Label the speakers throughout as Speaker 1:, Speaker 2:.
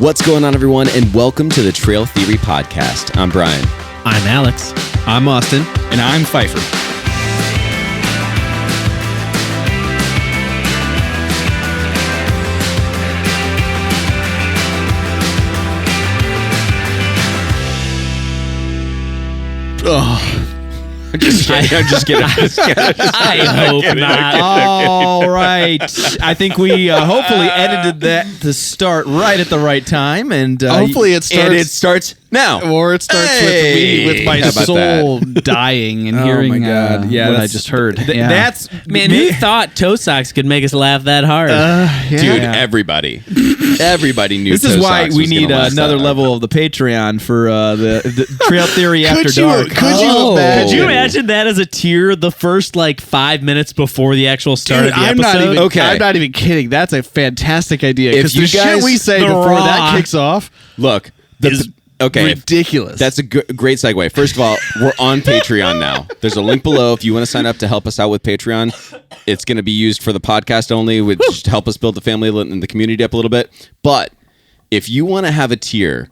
Speaker 1: What's going on, everyone, and welcome to the Trail Theory Podcast. I'm Brian.
Speaker 2: I'm Alex.
Speaker 3: I'm Austin.
Speaker 4: And I'm Pfeiffer.
Speaker 1: I'm just kidding.
Speaker 2: I hope not.
Speaker 3: All right. I think we hopefully edited that to start right at the right time, and
Speaker 4: Hopefully it starts.
Speaker 1: And it starts now.
Speaker 4: Or it starts with my
Speaker 1: How about
Speaker 4: soul dying and hearing
Speaker 3: my God.
Speaker 4: what I just heard.
Speaker 3: That's
Speaker 2: Who thought toe socks could make us laugh that hard?
Speaker 1: Dude, everybody knew.
Speaker 3: This is why we need another level of the Patreon for the Trail Theory After Dark.
Speaker 4: Could you imagine?
Speaker 2: Could you imagine that as a tier the first 5 minutes before the actual start of the
Speaker 4: I'm
Speaker 2: episode?
Speaker 4: I'm not even kidding. That's a fantastic idea.
Speaker 1: If
Speaker 4: Because
Speaker 1: you
Speaker 4: the
Speaker 1: guys-
Speaker 4: shit we say
Speaker 2: The
Speaker 4: before
Speaker 2: Raw
Speaker 4: that kicks off
Speaker 1: Look.
Speaker 4: is ridiculous.
Speaker 1: That's a great segue. First of all, we're on Patreon now. There's a link below if you want to sign up to help us out with Patreon. It's going to be used for the podcast only, which to help us build the family and the community up a little bit. But if you want to have a tier,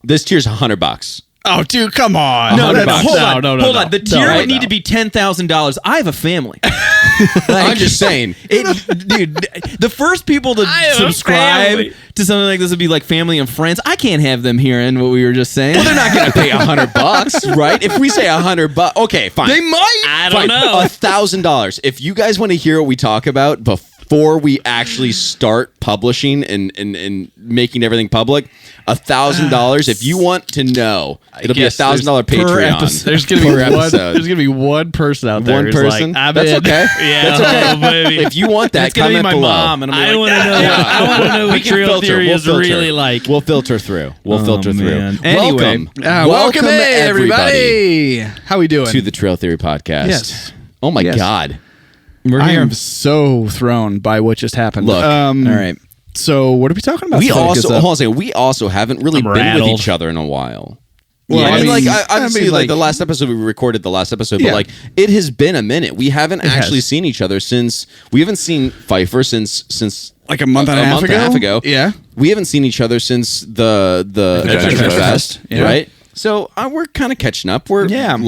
Speaker 1: this tier's $100.
Speaker 4: Oh, dude, come on.
Speaker 3: No,
Speaker 1: $100.
Speaker 3: hold on.
Speaker 4: No.
Speaker 3: Hold on. The tier
Speaker 1: right
Speaker 3: would need
Speaker 1: now.
Speaker 3: to be $10,000. I have a family.
Speaker 1: I'm just saying.
Speaker 3: Dude, the first people to
Speaker 2: I have a
Speaker 3: subscribe
Speaker 2: family.
Speaker 3: to something like this would be like family and friends. I can't have them hearing what we were just saying.
Speaker 1: Well, they're not going to pay $100, right? If we say $100, okay, fine.
Speaker 3: They might.
Speaker 2: I don't know.
Speaker 1: $1,000. If you guys want to hear what we talk about before we actually start publishing and making everything public, $1,000. If you want to know, it'll be $1,000 Patreon.
Speaker 4: There's gonna be one person out there.
Speaker 1: One
Speaker 4: who's
Speaker 1: person.
Speaker 4: Like, I'm
Speaker 1: That's
Speaker 4: in.
Speaker 1: okay.
Speaker 2: Yeah,
Speaker 1: That's okay.
Speaker 2: baby.
Speaker 1: If you want that,
Speaker 3: That's gonna be
Speaker 1: comment
Speaker 3: my
Speaker 1: below.
Speaker 3: mom, and I'm
Speaker 2: I
Speaker 3: like,
Speaker 2: want to know. I want to know
Speaker 1: We
Speaker 2: what
Speaker 1: can
Speaker 2: Trail
Speaker 1: filter.
Speaker 2: Theory
Speaker 1: We'll
Speaker 2: is
Speaker 1: filter.
Speaker 2: really like.
Speaker 1: We'll filter through. We'll filter through.
Speaker 3: man. Anyway,
Speaker 1: welcome
Speaker 4: everybody. How we doing?
Speaker 1: to the Trail Theory Podcast.
Speaker 4: Yes.
Speaker 1: Oh my
Speaker 4: Yes.
Speaker 1: God.
Speaker 3: we're
Speaker 4: I
Speaker 3: here.
Speaker 4: am so thrown by what just happened.
Speaker 1: Look,
Speaker 3: all right.
Speaker 4: So what are we talking about?
Speaker 1: We
Speaker 4: Focus
Speaker 1: also
Speaker 4: up.
Speaker 1: hold on a second. We also haven't really
Speaker 2: I'm
Speaker 1: been with
Speaker 2: rattled.
Speaker 1: each other in a while.
Speaker 4: Well,
Speaker 1: Yeah,
Speaker 4: I mean,
Speaker 1: obviously,
Speaker 4: like-
Speaker 1: the last episode we recorded the last episode,
Speaker 4: Yeah.
Speaker 1: but it has been a minute. We haven't actually
Speaker 4: has.
Speaker 1: seen each other since. We haven't seen Pfeiffer since
Speaker 4: like a month and a half ago. Yeah.
Speaker 1: We haven't seen each other since the Adventure Fest,
Speaker 4: Yeah.
Speaker 1: right? So we're kind of catching up. We're laughing.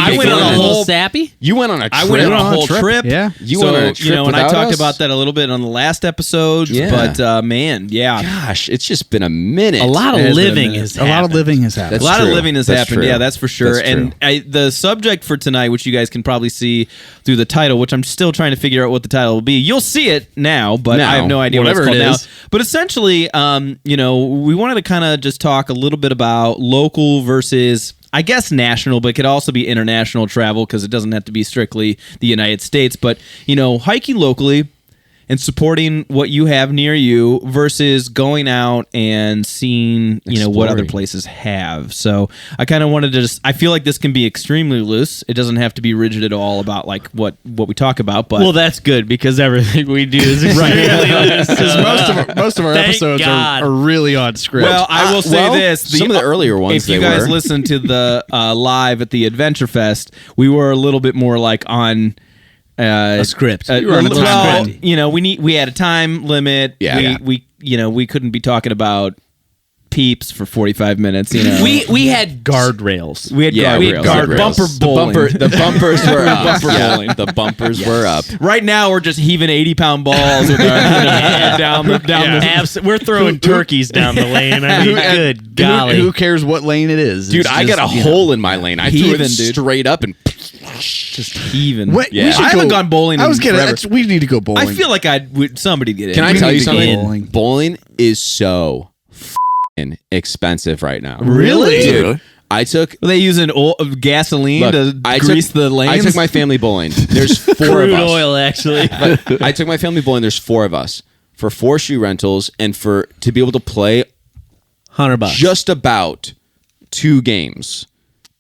Speaker 3: I went on a
Speaker 2: a little
Speaker 3: whole.
Speaker 2: sappy.
Speaker 1: You went on a trip.
Speaker 3: I went on a whole trip.
Speaker 4: Yeah.
Speaker 1: You went on a trip
Speaker 3: and I
Speaker 1: without
Speaker 3: talked
Speaker 1: us?
Speaker 3: about that a little bit on the last episode.
Speaker 1: Yeah.
Speaker 3: But man, yeah.
Speaker 1: Gosh, it's just been a minute.
Speaker 2: A lot
Speaker 3: It
Speaker 2: of
Speaker 3: has been a
Speaker 2: living
Speaker 3: minute.
Speaker 2: has
Speaker 4: A lot of
Speaker 2: happened.
Speaker 4: living has happened.
Speaker 1: That's
Speaker 3: A lot
Speaker 1: true.
Speaker 3: of living has
Speaker 1: That's
Speaker 3: happened.
Speaker 1: true.
Speaker 3: Yeah, that's for sure.
Speaker 1: That's
Speaker 3: And the subject for tonight, which you guys can probably see through the title, which I'm still trying to figure out what the title will be. You'll see it now, but
Speaker 1: Now,
Speaker 3: I have no idea what it's
Speaker 4: whatever
Speaker 3: called
Speaker 4: it
Speaker 3: now.
Speaker 4: is.
Speaker 3: But essentially, we wanted to kind of just talk a little bit about local versus, I guess, national, but it could also be international travel because it doesn't have to be strictly the United States. But, hiking locally and supporting what you have near you versus going out and seeing, what other
Speaker 1: Exploring.
Speaker 3: places have. So I kind of wanted to I feel like this can be extremely loose. It doesn't have to be rigid at all about what we talk about. But
Speaker 2: Well, that's good because everything we do is extremely loose.
Speaker 4: Because most of our
Speaker 2: Thank
Speaker 4: episodes
Speaker 2: God.
Speaker 4: are really on script.
Speaker 3: Well, I will say this:
Speaker 1: some of the earlier ones
Speaker 3: If you
Speaker 1: they
Speaker 3: guys
Speaker 1: were.
Speaker 3: listen to the live at the Adventure Fest, we were a little bit more like on
Speaker 2: a script.
Speaker 3: You
Speaker 4: were on a time
Speaker 3: limit. we had a time limit.
Speaker 1: Yeah.
Speaker 3: We couldn't be talking about Peeps for 45 minutes.
Speaker 2: We had guardrails.
Speaker 3: we had
Speaker 1: guardrails.
Speaker 3: guard bumper bowling.
Speaker 1: The bumpers were up.
Speaker 3: Bumper
Speaker 1: Yeah,
Speaker 3: bowling.
Speaker 1: the bumpers were up.
Speaker 3: Right now, we're just heaving 80-pound balls with our head down the.
Speaker 2: We're throwing turkeys down the lane. I mean, good golly.
Speaker 4: Who cares what lane it is?
Speaker 1: Dude,
Speaker 4: It's
Speaker 1: I got a
Speaker 4: just,
Speaker 1: hole in my lane. I threw
Speaker 3: Heaving,
Speaker 1: it
Speaker 3: dude.
Speaker 1: straight up and
Speaker 3: Just heaving.
Speaker 4: Wait,
Speaker 1: Yeah.
Speaker 4: we should
Speaker 3: I haven't
Speaker 4: go-
Speaker 3: gone bowling
Speaker 4: I was
Speaker 3: in
Speaker 4: kidding.
Speaker 3: forever.
Speaker 4: We need to go bowling.
Speaker 3: I feel like somebody get it.
Speaker 1: Can I
Speaker 4: We
Speaker 1: tell
Speaker 4: need
Speaker 1: you
Speaker 4: to go
Speaker 1: something?
Speaker 4: bowling.
Speaker 1: Bowling is so f***ing expensive right now.
Speaker 3: Really?
Speaker 1: Dude, I took
Speaker 3: Are they using gasoline
Speaker 1: look,
Speaker 3: to
Speaker 1: I
Speaker 3: grease
Speaker 1: took,
Speaker 3: the lanes?
Speaker 1: I took my family bowling. There's 4 of
Speaker 2: Crude
Speaker 1: us.
Speaker 2: oil, actually.
Speaker 1: But I took my family bowling. There's 4 of us for 4 shoe rentals and to be able to play
Speaker 2: $100.
Speaker 1: just about 2 games.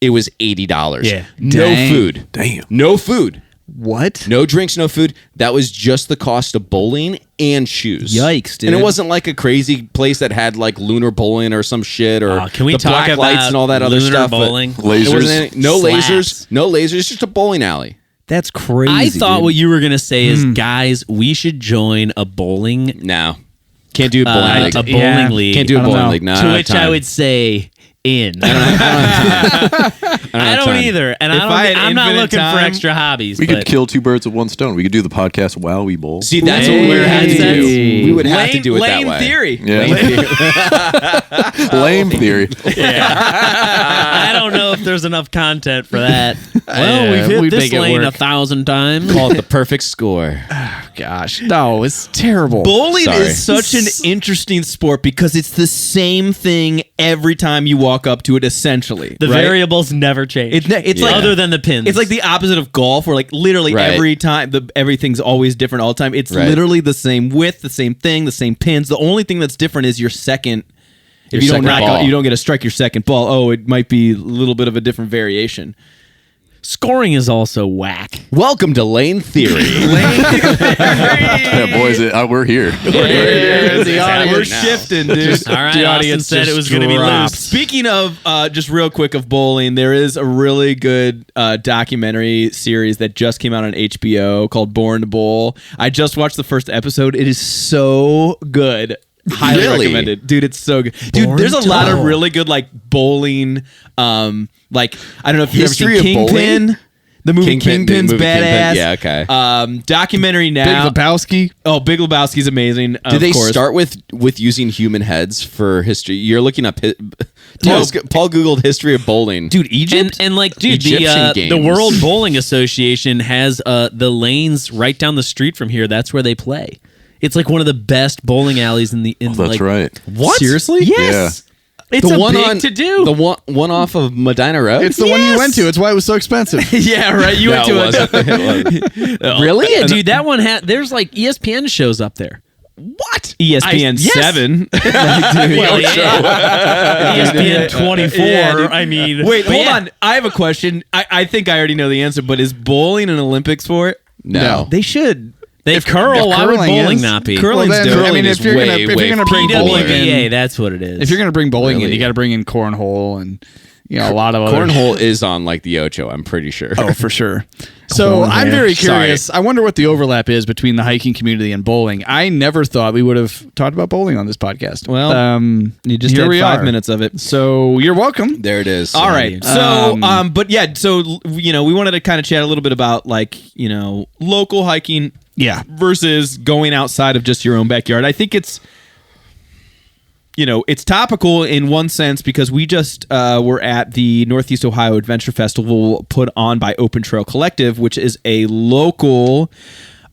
Speaker 1: It was $80.
Speaker 2: Yeah.
Speaker 1: No
Speaker 4: Dang.
Speaker 1: food.
Speaker 4: Damn.
Speaker 1: No food.
Speaker 4: What?
Speaker 1: No drinks, no food. That was just the cost of bowling and shoes.
Speaker 3: Yikes, dude.
Speaker 1: And it wasn't like a crazy place that had like lunar bowling or some shit or
Speaker 2: Can we
Speaker 1: the
Speaker 2: talk
Speaker 1: black
Speaker 2: about
Speaker 1: lights and all that other
Speaker 2: lunar
Speaker 1: stuff. but
Speaker 2: bowling?
Speaker 1: it wasn't no
Speaker 2: Slats.
Speaker 1: lasers. No lasers. Just a bowling alley.
Speaker 3: That's crazy.
Speaker 2: I thought
Speaker 3: dude.
Speaker 2: what you were going to say is, guys, we should join a bowling
Speaker 1: No. Can't do a bowling league.
Speaker 2: A bowling league.
Speaker 1: Can't do a
Speaker 4: I don't
Speaker 1: bowling
Speaker 4: know.
Speaker 1: league. No,
Speaker 2: To which I would say in. I don't either, and
Speaker 3: If I had
Speaker 2: I'm not
Speaker 3: infinite
Speaker 2: looking for
Speaker 3: time,
Speaker 2: extra hobbies.
Speaker 5: We
Speaker 2: but
Speaker 5: could kill two birds with one stone. We could do the podcast while we bowl.
Speaker 1: See, that's
Speaker 2: Hey.
Speaker 1: what we would have to do.
Speaker 2: Hey.
Speaker 1: We would have to do it that
Speaker 3: lame
Speaker 1: way.
Speaker 3: theory.
Speaker 5: Yeah. Lame theory.
Speaker 2: I don't know if there's enough content for that. Well, we've hit
Speaker 4: we'd
Speaker 2: this
Speaker 4: make it
Speaker 2: lane
Speaker 4: work.
Speaker 2: 1,000 times.
Speaker 1: Call it the perfect score.
Speaker 4: Gosh, no, it's terrible.
Speaker 3: Bowling
Speaker 1: Sorry.
Speaker 3: is such an interesting sport because it's the same thing every time you walk up to it, essentially.
Speaker 2: The
Speaker 3: right?
Speaker 2: variables never change.
Speaker 3: It's
Speaker 1: Yeah.
Speaker 3: like
Speaker 2: other than the pins.
Speaker 3: It's like the opposite of golf, where like literally
Speaker 1: Right.
Speaker 3: every time everything's always different all the time. It's
Speaker 1: Right.
Speaker 3: literally the same width, the same thing, the same pins. The only thing that's different is your second. If
Speaker 1: Your
Speaker 3: you don't
Speaker 1: second
Speaker 3: knock
Speaker 1: ball.
Speaker 3: out, you don't get to strike your second ball. Oh, it might be a little bit of a different variation.
Speaker 2: Scoring is also whack.
Speaker 1: Welcome to Lane Theory.
Speaker 5: Yeah, boys, we're here.
Speaker 3: We're shifting, dude.
Speaker 2: All right,
Speaker 4: The
Speaker 2: Austin
Speaker 4: audience
Speaker 2: said it
Speaker 4: just
Speaker 2: was going to be
Speaker 4: dropped.
Speaker 2: loose.
Speaker 3: Speaking of, just real quick of bowling, there is a really good documentary series that just came out on HBO called Born to Bowl. I just watched the first episode. It is so good. Highly
Speaker 1: Really?
Speaker 3: recommended, dude. It's so good, dude.
Speaker 2: Born
Speaker 3: There's a
Speaker 2: to
Speaker 3: lot of
Speaker 2: Bowl.
Speaker 3: really good like bowling, like I don't know if you've
Speaker 1: History
Speaker 3: ever
Speaker 1: of
Speaker 3: seen
Speaker 1: bowling?
Speaker 3: Kingpin. The movie
Speaker 1: Kingpin, the
Speaker 3: Kingpin's
Speaker 1: movie Kingpin.
Speaker 3: badass.
Speaker 1: Yeah, okay.
Speaker 3: Documentary
Speaker 4: Big
Speaker 3: now.
Speaker 4: Lebowski.
Speaker 3: Oh, Big Lebowski's amazing.
Speaker 1: Did they
Speaker 3: of course.
Speaker 1: start with using human heads for history? You're looking up. Paul Googled history of bowling.
Speaker 3: Dude, Egypt?
Speaker 2: And like, dude,
Speaker 1: Egyptian
Speaker 2: the
Speaker 1: games.
Speaker 2: World Bowling Association has the lanes right down the street from here. That's where they play. It's like one of the best bowling alleys in the.
Speaker 5: That's
Speaker 2: like,
Speaker 5: right.
Speaker 3: What? Seriously?
Speaker 2: Yes. It's
Speaker 1: the
Speaker 2: a
Speaker 1: one
Speaker 2: big
Speaker 1: on
Speaker 2: to do.
Speaker 1: The one off of Medina Road.
Speaker 4: It's the one you went to. It's why it was so expensive.
Speaker 3: Yeah, right. You went to
Speaker 1: No, it wasn't.
Speaker 2: really, yeah, dude. That one there's like ESPN shows up there.
Speaker 3: What? ESPN
Speaker 2: Yes.
Speaker 3: 7.
Speaker 2: Well, yeah. ESPN 24.
Speaker 3: Yeah, dude.
Speaker 2: I mean,
Speaker 3: Wait,
Speaker 2: but
Speaker 3: hold
Speaker 2: yeah.
Speaker 3: on. I have a question. I think I already know the answer, but is bowling an Olympic sport?
Speaker 1: No.
Speaker 3: They should.
Speaker 2: They curl. Why would
Speaker 4: curling
Speaker 2: bowling
Speaker 4: is-
Speaker 2: not be?
Speaker 3: Curling's
Speaker 4: Well, then,
Speaker 3: dope.
Speaker 4: I mean, if
Speaker 1: is
Speaker 4: you're
Speaker 1: way,
Speaker 4: gonna
Speaker 1: way
Speaker 4: bring bowling
Speaker 2: PWBA,
Speaker 4: in,
Speaker 2: that's what it is.
Speaker 4: if you're gonna bring bowling in,
Speaker 1: Really?
Speaker 4: you got to bring in cornhole and a lot of other
Speaker 1: Cornhole is on like the Ocho. I'm pretty sure.
Speaker 4: Oh, for sure. So I'm very curious. I wonder what the overlap is between the hiking community and bowling. I never thought we would have talked about bowling on this podcast.
Speaker 3: Well, you just
Speaker 4: here
Speaker 3: had
Speaker 4: we
Speaker 3: 5
Speaker 4: are.
Speaker 3: minutes of it.
Speaker 4: So you're welcome.
Speaker 1: There it is.
Speaker 3: All right. So, but yeah, so, we wanted to kind of chat a little bit about like, local hiking
Speaker 4: Yeah.
Speaker 3: versus going outside of just your own backyard. I think it's topical in one sense because we just were at the Northeast Ohio Adventure Festival put on by Open Trail Collective, which is a local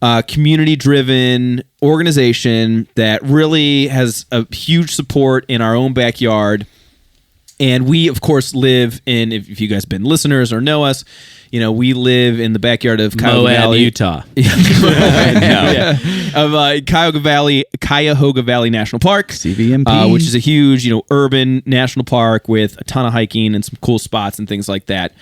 Speaker 3: community-driven organization that really has a huge support in our own backyard. And we, of course, live in, if you guys have been listeners or know us, we live in the backyard of Cuyahoga
Speaker 2: Moab,
Speaker 3: Valley,
Speaker 2: Utah.
Speaker 3: of Cuyahoga Valley National Park,
Speaker 4: CVMP.
Speaker 3: which is a huge, urban national park with a ton of hiking and some cool spots and things like that.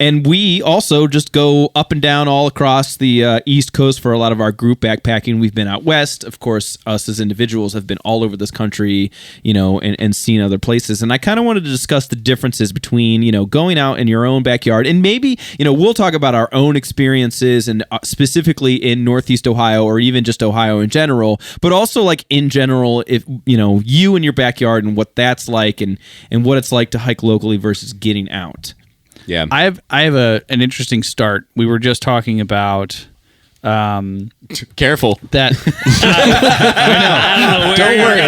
Speaker 3: And we also just go up and down all across the East Coast for a lot of our group backpacking. We've been out west. Of course, us as individuals have been all over this country, and seen other places. And I kind of wanted to discuss the differences between, going out in your own backyard. And maybe, we'll talk about our own experiences and specifically in Northeast Ohio or even just Ohio in general, but also like in general, if, you in your backyard and what that's like and what it's like to hike locally versus getting out.
Speaker 1: Yeah.
Speaker 4: I have an interesting start. We were just talking about
Speaker 1: Careful.
Speaker 4: that.
Speaker 2: Don't worry.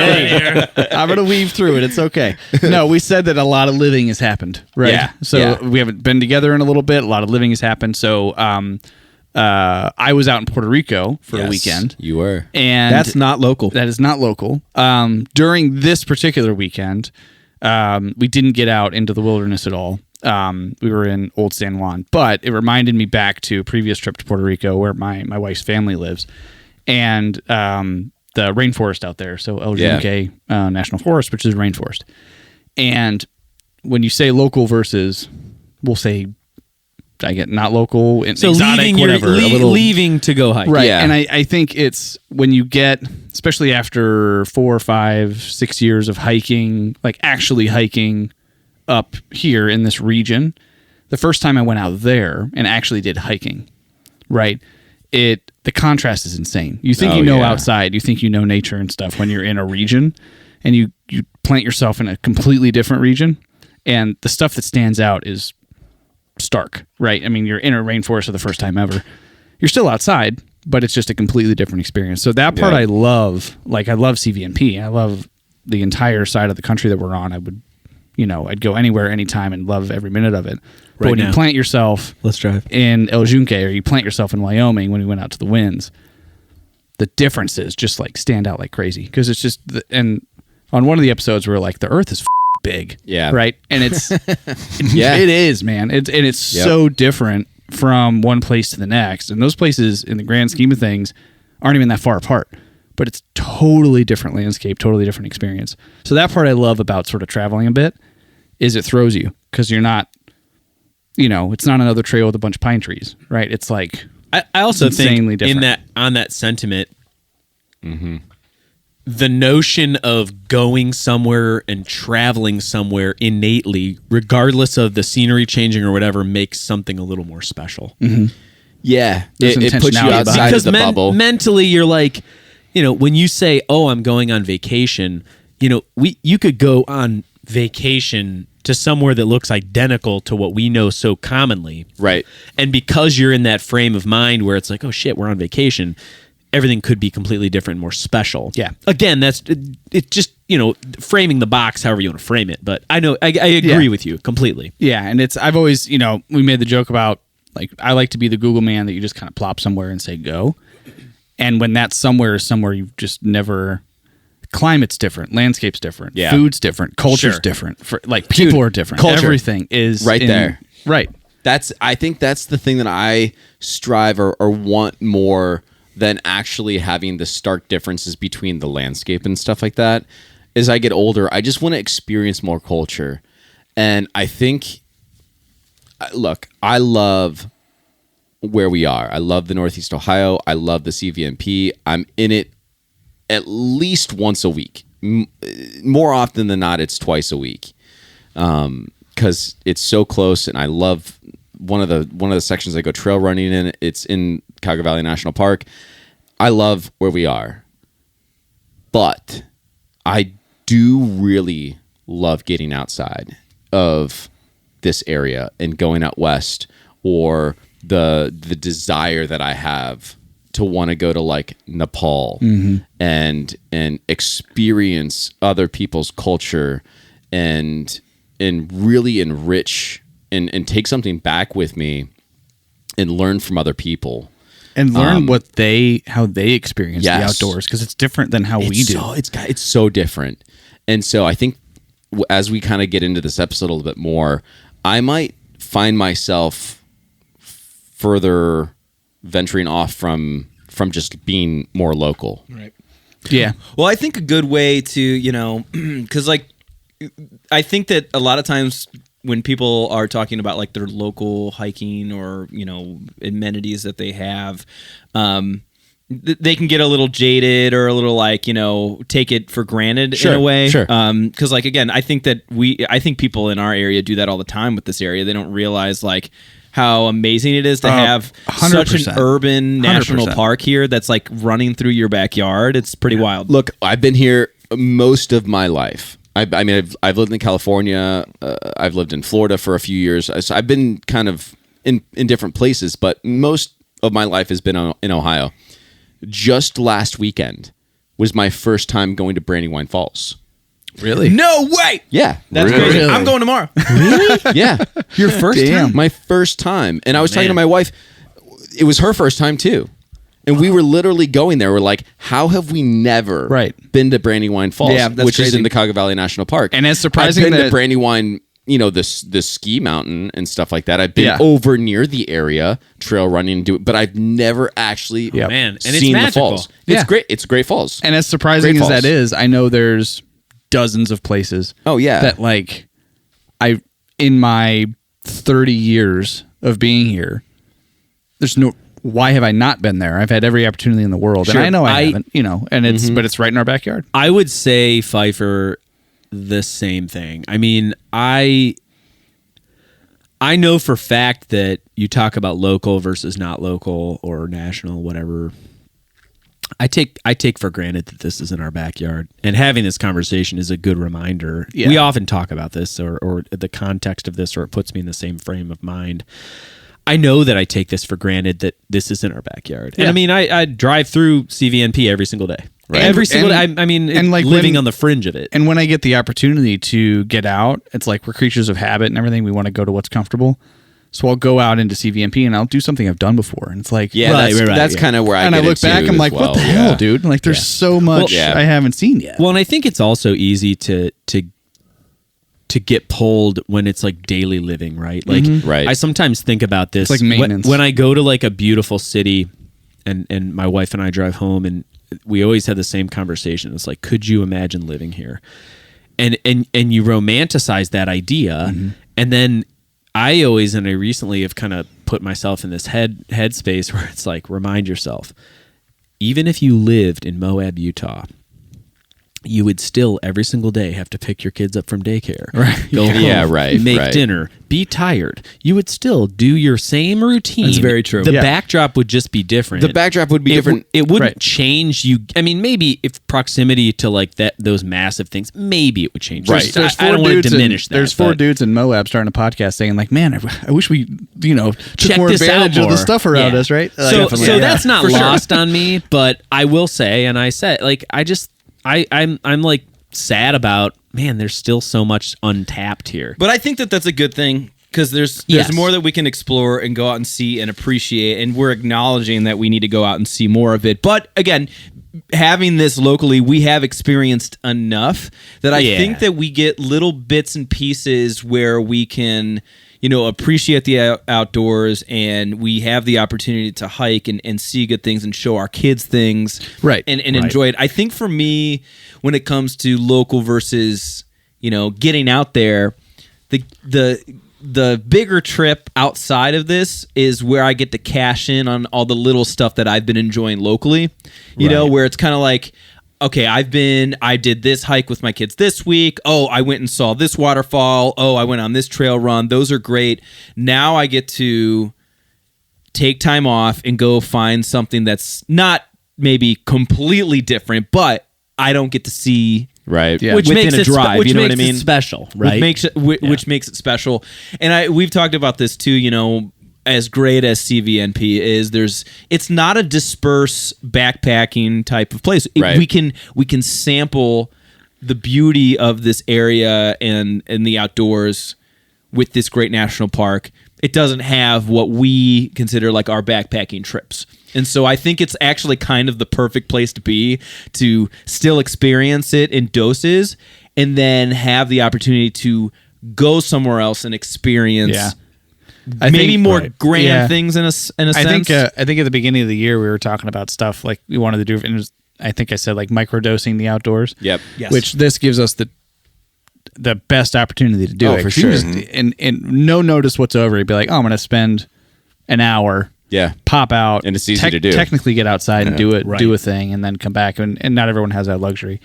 Speaker 4: I'm going to weave through it. It's okay. No, we said that a lot of living has happened, right?
Speaker 1: Yeah.
Speaker 4: So
Speaker 1: Yeah.
Speaker 4: we haven't been together in a little bit. A lot of living has happened. So I was out in Puerto Rico for a
Speaker 1: Yes,
Speaker 4: weekend.
Speaker 1: You were.
Speaker 4: And
Speaker 3: That's not local.
Speaker 4: that is not local. During this particular weekend, we didn't get out into the wilderness at all. We were in Old San Juan, but it reminded me back to a previous trip to Puerto Rico where my wife's family lives, and the rainforest out there. So El Yunque National Forest, which is rainforest. And when you say local versus, we'll say, I get not local,
Speaker 2: So
Speaker 4: exotic, whatever.
Speaker 2: leaving to go hike.
Speaker 4: Right.
Speaker 1: Yeah.
Speaker 4: And I think it's when you get, especially after 4, 5, 6 years of hiking, like actually hiking up here in this region, the first time I went out there and actually did hiking, right? the contrast is insane. You think outside, you think you know nature and stuff when you're in a region, and you plant yourself in a completely different region, and the stuff that stands out is stark, right? I mean, you're in a rainforest for the first time ever. You're still outside, but it's just a completely different experience. So that part I love. Like, I love CVNP. I love the entire side of the country that we're on. I'd go anywhere, anytime, and love every minute of it. But when you plant yourself in El Junque, or you plant yourself in Wyoming when we went out to the winds, the differences just like stand out like crazy. Because it's just, and on one of the episodes, we're like, the earth is big.
Speaker 1: Yeah.
Speaker 4: Right? And it's, it is, man. It's so different from one place to the next. And those places, in the grand scheme of things, aren't even that far apart. But it's totally different landscape, totally different experience. So that part I love about sort of traveling a bit is it throws you, because you're not, it's not another trail with a bunch of pine trees, right? It's like,
Speaker 2: I also
Speaker 4: insanely
Speaker 2: think
Speaker 4: different.
Speaker 2: on that sentiment, the notion of going somewhere and traveling somewhere innately, regardless of the scenery changing or whatever, makes something a little more special.
Speaker 1: Yeah,
Speaker 4: There's
Speaker 1: it puts you
Speaker 4: intentionality
Speaker 1: outside
Speaker 2: Because
Speaker 1: of the bubble.
Speaker 2: mentally, you're like, when you say, "Oh, I'm going on vacation," you could go on vacation to somewhere that looks identical to what we know so commonly.
Speaker 1: Right.
Speaker 2: And because you're in that frame of mind where it's like, "Oh shit, we're on vacation," everything could be completely different, and more special.
Speaker 4: Yeah.
Speaker 2: Again, it's just, framing the box however you want to frame it. But I know I agree with you completely.
Speaker 4: Yeah, and I've always, we made the joke about, like, I like to be the Google man that you just kind of plop somewhere and say go. And when that somewhere is somewhere you've just never, climate's different, landscape's different, food's different, culture's different, people are different.
Speaker 1: Culture.
Speaker 4: Everything is
Speaker 1: Right there.
Speaker 4: Right.
Speaker 1: I think that's the thing that I strive or want more than actually having the stark differences between the landscape and stuff like that. As I get older, I just want to experience more culture. And I think, look, I love where we are. I love the Northeast Ohio. I love the CVNP. I'm in it at least once a week. More often than not, it's twice a week. Because it's so close, and I love one of the sections I go trail running in. It's in Cuyahoga Valley National Park. I love where we are. But I do really love getting outside of this area and going out west, or the desire that I have to want to go to like Nepal and experience other people's culture and really enrich and take something back with me and learn from other people
Speaker 4: And learn how they experience the outdoors, because it's different than how we do.
Speaker 1: It's so different. And so I think as we kind of get into this episode a little bit more, I might find myself further venturing off from just being more local.
Speaker 3: Right.
Speaker 4: Yeah.
Speaker 3: Well, I think a good way to, because like, I think that a lot of times when people are talking about like their local hiking or, amenities that they have, they can get a little jaded or a little like, take it for granted in a way.
Speaker 1: Sure.
Speaker 3: Because like, again, I think people in our area do that all the time with this area. They don't realize like how amazing it is to have
Speaker 4: 100%.
Speaker 3: such an urban national
Speaker 4: 100%.
Speaker 3: park here that's like running through your backyard. It's pretty wild.
Speaker 1: Look, I've been here most of my life. I've lived in California. I've lived in Florida for a few years. So I've been kind of in different places, but most of my life has been in Ohio. Just last weekend was my first time going to Brandywine Falls.
Speaker 4: Really?
Speaker 3: No way!
Speaker 1: Yeah.
Speaker 3: That's
Speaker 5: Really?
Speaker 3: crazy. I'm going tomorrow.
Speaker 1: Yeah.
Speaker 3: Your first time?
Speaker 1: My first time. And I was talking to my wife. It was her first time too. And we were literally going there. We're like, how have we never been to Brandywine Falls,
Speaker 3: Yeah, that's
Speaker 1: which is
Speaker 3: crazy.
Speaker 1: in the Cuyahoga Valley National Park?
Speaker 4: And it's surprising
Speaker 1: I've been
Speaker 4: that-
Speaker 1: to Brandywine, the ski mountain and stuff like that. I've been over near the area, trail running, but I've never actually
Speaker 2: Man, and it's
Speaker 1: seen the
Speaker 2: magical.
Speaker 1: falls.
Speaker 4: Yeah.
Speaker 1: It's great. It's great falls.
Speaker 4: And as surprising
Speaker 1: Great
Speaker 4: as that
Speaker 1: falls.
Speaker 4: is, I know there's dozens of places.
Speaker 1: Oh, yeah.
Speaker 4: That like in my 30 years of being here, why have I not been there? I've had every opportunity in the world.
Speaker 1: Sure.
Speaker 4: And I know I haven't, and but it's right in our backyard.
Speaker 2: I would say, Pfeiffer, the same thing. I mean, I I know for fact that you talk about local versus not local or national, whatever. I take for granted that this is in our backyard, and having this conversation is a good reminder.
Speaker 4: Yeah.
Speaker 2: We often talk about this or the context of this, or it puts me in the same frame of mind. I know that I take this for granted that this is in our backyard. And I mean, I drive through CVNP every single day.
Speaker 1: Right.
Speaker 2: Every single day. I mean,
Speaker 4: and like
Speaker 2: living on the fringe of it.
Speaker 4: And when I get the opportunity to get out, it's like we're creatures of habit and everything. We want to go to what's comfortable. So I'll go out into CVNP and I'll do something I've done before. And it's like,
Speaker 1: Yeah, that's kind of where I
Speaker 4: and
Speaker 1: get
Speaker 4: I look
Speaker 1: it too
Speaker 4: back, I'm
Speaker 1: as
Speaker 4: like,
Speaker 1: well.
Speaker 4: what the hell, dude? Like, there's so much I haven't seen yet.
Speaker 2: Well, and I think it's also easy to get pulled when it's like daily living, right? Like,
Speaker 1: Right.
Speaker 2: I sometimes think about this.
Speaker 4: It's like maintenance.
Speaker 2: When I go to like a beautiful city, and my wife and I drive home, and we always have the same conversation. It's like, could you imagine living here? And you romanticize that idea, and then I always, and I recently have kind of put myself in this headspace where it's like, remind yourself, even if you lived in Moab, Utah, you would still every single day have to pick your kids up from daycare.
Speaker 4: Right.
Speaker 2: Go home,
Speaker 1: Yeah, right,
Speaker 2: make
Speaker 1: right.
Speaker 2: dinner, be tired. You would still do your same routine.
Speaker 3: That's very true.
Speaker 2: The
Speaker 4: Yeah.
Speaker 2: backdrop would just be different.
Speaker 1: The backdrop would be different.
Speaker 2: It wouldn't
Speaker 4: Right.
Speaker 2: change you. I mean, maybe if proximity to like those massive things, maybe it would change.
Speaker 1: Right.
Speaker 2: Just, I don't want to diminish that.
Speaker 4: There's four
Speaker 2: but-
Speaker 4: dudes in Moab starting a podcast saying like, man, I wish we, took
Speaker 2: Check
Speaker 4: more
Speaker 2: this
Speaker 4: advantage
Speaker 2: out
Speaker 4: of the
Speaker 2: more.
Speaker 4: stuff around
Speaker 2: Yeah.
Speaker 4: us, right?
Speaker 2: So
Speaker 4: Definitely.
Speaker 2: that's not
Speaker 4: For sure.
Speaker 2: lost on me, but I will say, and I said, like, I'm like sad about, man, there's still so much untapped here.
Speaker 3: But I think that that's a good thing because there's
Speaker 2: Yes.
Speaker 3: more that we can explore and go out and see and appreciate, and we're acknowledging that we need to go out and see more of it. But again, having this locally, we have experienced enough that I
Speaker 2: Yeah.
Speaker 3: think that we get little bits and pieces where we can, appreciate the outdoors, and we have the opportunity to hike and see good things and show our kids things,
Speaker 4: Right.
Speaker 3: and enjoy it. I think for me, when it comes to local versus getting out there, the bigger trip outside of this is where I get to cash in on all the little stuff that I've been enjoying locally. Where it's kind of like, okay, I did this hike with my kids this week. Oh, I went and saw this waterfall. Oh, I went on this trail run. Those are great. Now I get to take time off and go find something that's not maybe completely different, but I don't get to see
Speaker 1: Right.
Speaker 4: Yeah.
Speaker 2: Which
Speaker 3: within
Speaker 2: makes
Speaker 3: a
Speaker 2: it
Speaker 3: drive,
Speaker 2: which
Speaker 3: you know
Speaker 2: makes
Speaker 3: what I mean?
Speaker 2: it special, right?
Speaker 3: Which makes it special. And we've talked about this too, as great as CVNP is, it's not a disperse backpacking type of place.
Speaker 1: Right.
Speaker 3: We can sample the beauty of this area and the outdoors with this great national park. It doesn't have what we consider like our backpacking trips. And so I think it's actually kind of the perfect place to be, to still experience it in doses and then have the opportunity to go somewhere else and experience maybe more grand things in a sense.
Speaker 4: I think at the beginning of the year we were talking about stuff like we wanted to do, and it was, I think I said like microdosing the outdoors.
Speaker 1: Yep.
Speaker 3: Yes.
Speaker 4: Which this gives us the best opportunity to do
Speaker 1: Oh,
Speaker 4: it.
Speaker 1: for
Speaker 4: 'Cause you
Speaker 1: sure.
Speaker 4: just- and no notice whatsoever. You'd be like, oh, I'm going to spend an hour,
Speaker 1: Yeah.
Speaker 4: pop out,
Speaker 1: And it's easy to do.
Speaker 4: Technically get outside and do it,
Speaker 2: Right.
Speaker 4: do a thing, and then come back. And not everyone has that luxury.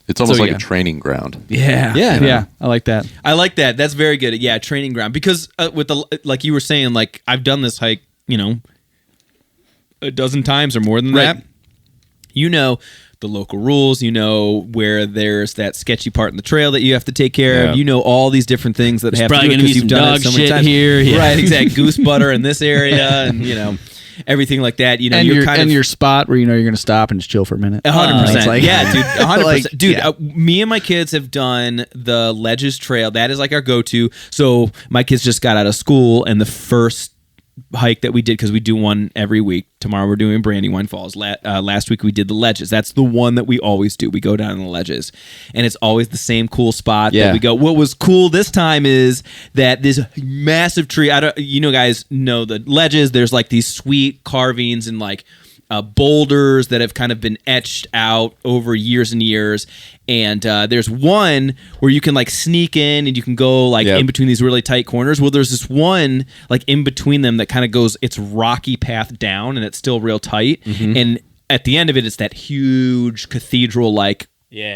Speaker 5: It's almost
Speaker 4: So,
Speaker 5: like
Speaker 4: yeah.
Speaker 5: a training ground.
Speaker 4: Yeah,
Speaker 3: Yeah.
Speaker 4: I like that.
Speaker 3: I like that. That's very good. Yeah, training ground. Because with like you were saying, like I've done this hike, a dozen times or more than
Speaker 4: Right.
Speaker 3: that. The local rules. Where there's that sketchy part in the trail that you have to take care of.
Speaker 1: Yeah.
Speaker 3: All these different things that have to
Speaker 2: probably
Speaker 3: do it
Speaker 2: gonna be
Speaker 3: because you've
Speaker 2: some
Speaker 3: done
Speaker 2: dog
Speaker 3: it so many
Speaker 2: shit
Speaker 3: times.
Speaker 2: here, yeah.
Speaker 3: Right, exactly. Goose butter in this area, and everything like that.
Speaker 4: And your spot where you're going to stop and just chill for a minute.
Speaker 3: 100%.
Speaker 4: It's like-
Speaker 3: Yeah, dude. 100%.
Speaker 4: Like,
Speaker 3: Dude,
Speaker 4: yeah.
Speaker 3: me and my kids have done the Ledges Trail. That is like our go-to. So my kids just got out of school, and the first hike that we did, because we do one every week. Tomorrow we're doing Brandywine Falls. Last week we did the Ledges. That's the one that we always do. We go down the Ledges, and it's always the same cool spot
Speaker 1: Yeah.
Speaker 3: that we go. What was cool this time is that this massive tree. Guys know the Ledges. There's like these sweet carvings and like boulders that have kind of been etched out over years and years. And there's one where you can like sneak in and you can go like
Speaker 1: Yep.
Speaker 3: in between these really tight corners. Well, there's this one like in between them that kind of goes, it's rocky path down and it's still real tight. And at the end of it, it's that huge cathedral like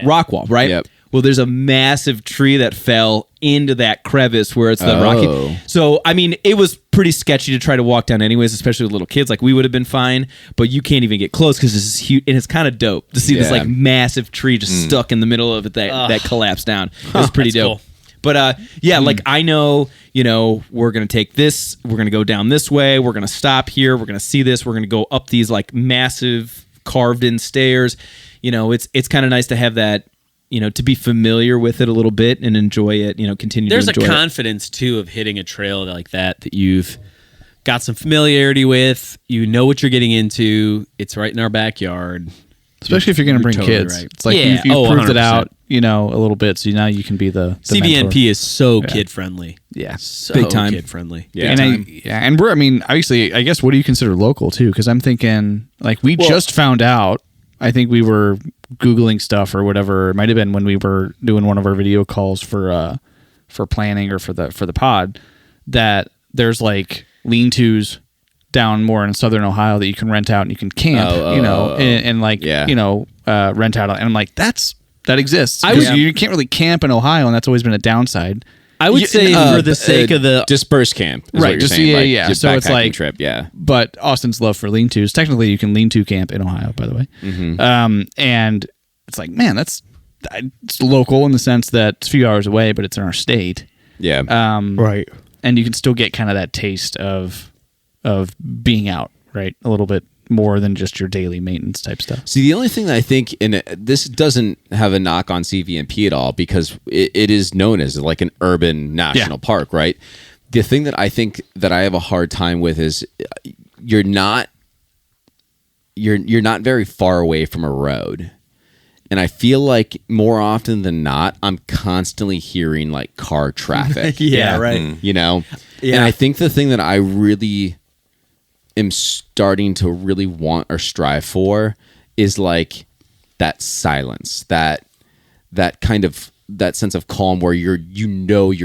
Speaker 3: rock wall, right?
Speaker 1: Yep.
Speaker 3: Well, there's a massive tree that fell into that crevice where it's the
Speaker 1: Oh.
Speaker 3: rocky. So I mean, it was pretty sketchy to try to walk down anyways, especially with little kids. Like we would have been fine, but you can't even get close because this is huge, and it's kind of dope to see this
Speaker 1: Yeah.
Speaker 3: like massive tree just stuck in the middle of it that collapsed down. It was pretty
Speaker 2: That's
Speaker 3: dope.
Speaker 2: cool.
Speaker 3: But yeah, like I know, we're gonna take this, we're gonna go down this way, we're gonna stop here, we're gonna see this, we're gonna go up these like massive carved in stairs. It's kind of nice to have that, to be familiar with it a little bit and enjoy it. Continue.
Speaker 2: There's
Speaker 3: to
Speaker 2: a
Speaker 3: enjoy
Speaker 2: confidence too of hitting a trail like that you've got some familiarity with. You know what you're getting into. It's right in our backyard.
Speaker 4: Especially if you're going to bring
Speaker 2: totally
Speaker 4: kids.
Speaker 2: right.
Speaker 4: It's like
Speaker 2: Yeah.
Speaker 4: you've proved it
Speaker 2: 100%.
Speaker 4: out, a little bit. So now you can be the
Speaker 2: CVNP
Speaker 4: mentor.
Speaker 2: is so kid friendly.
Speaker 4: Yeah.
Speaker 2: So
Speaker 3: Big time.
Speaker 2: kid friendly.
Speaker 1: Yeah.
Speaker 4: And obviously, I guess, what do you consider local too? Because I'm thinking, like, we just found out. I think we were Googling stuff or whatever. It might have been when we were doing one of our video calls for planning or for the pod, that there's like lean-tos down more in southern Ohio that you can rent out and you can camp, and rent out. And I'm like, that exists. You can't really camp in Ohio, and that's always been a downside.
Speaker 2: I would say for the sake of the
Speaker 1: disperse camp, is
Speaker 4: Right,
Speaker 1: what you're
Speaker 4: just-
Speaker 1: saying.
Speaker 4: yeah.
Speaker 1: Just
Speaker 4: So it's
Speaker 1: backpacking
Speaker 4: like-
Speaker 1: trip, yeah.
Speaker 4: But Austin's love for lean-tos. Technically, you can lean-to camp in Ohio, by the way. And it's like, man, it's local in the sense that it's a few hours away, but it's in our state.
Speaker 1: Yeah.
Speaker 3: Right.
Speaker 4: And you can still get kind of that taste of being out, right? A little bit more than just your daily maintenance type stuff.
Speaker 1: See, the only thing that I think, and this doesn't have a knock on CVMP at all, because it is known as like an urban national park, right? The thing that I think that I have a hard time with is you're not very far away from a road. And I feel like more often than not, I'm constantly hearing like car traffic.
Speaker 3: Yeah, right.
Speaker 1: And
Speaker 3: Yeah.
Speaker 1: I think the thing that I really am starting to really want or strive for is like that silence, that kind of that sense of calm where you're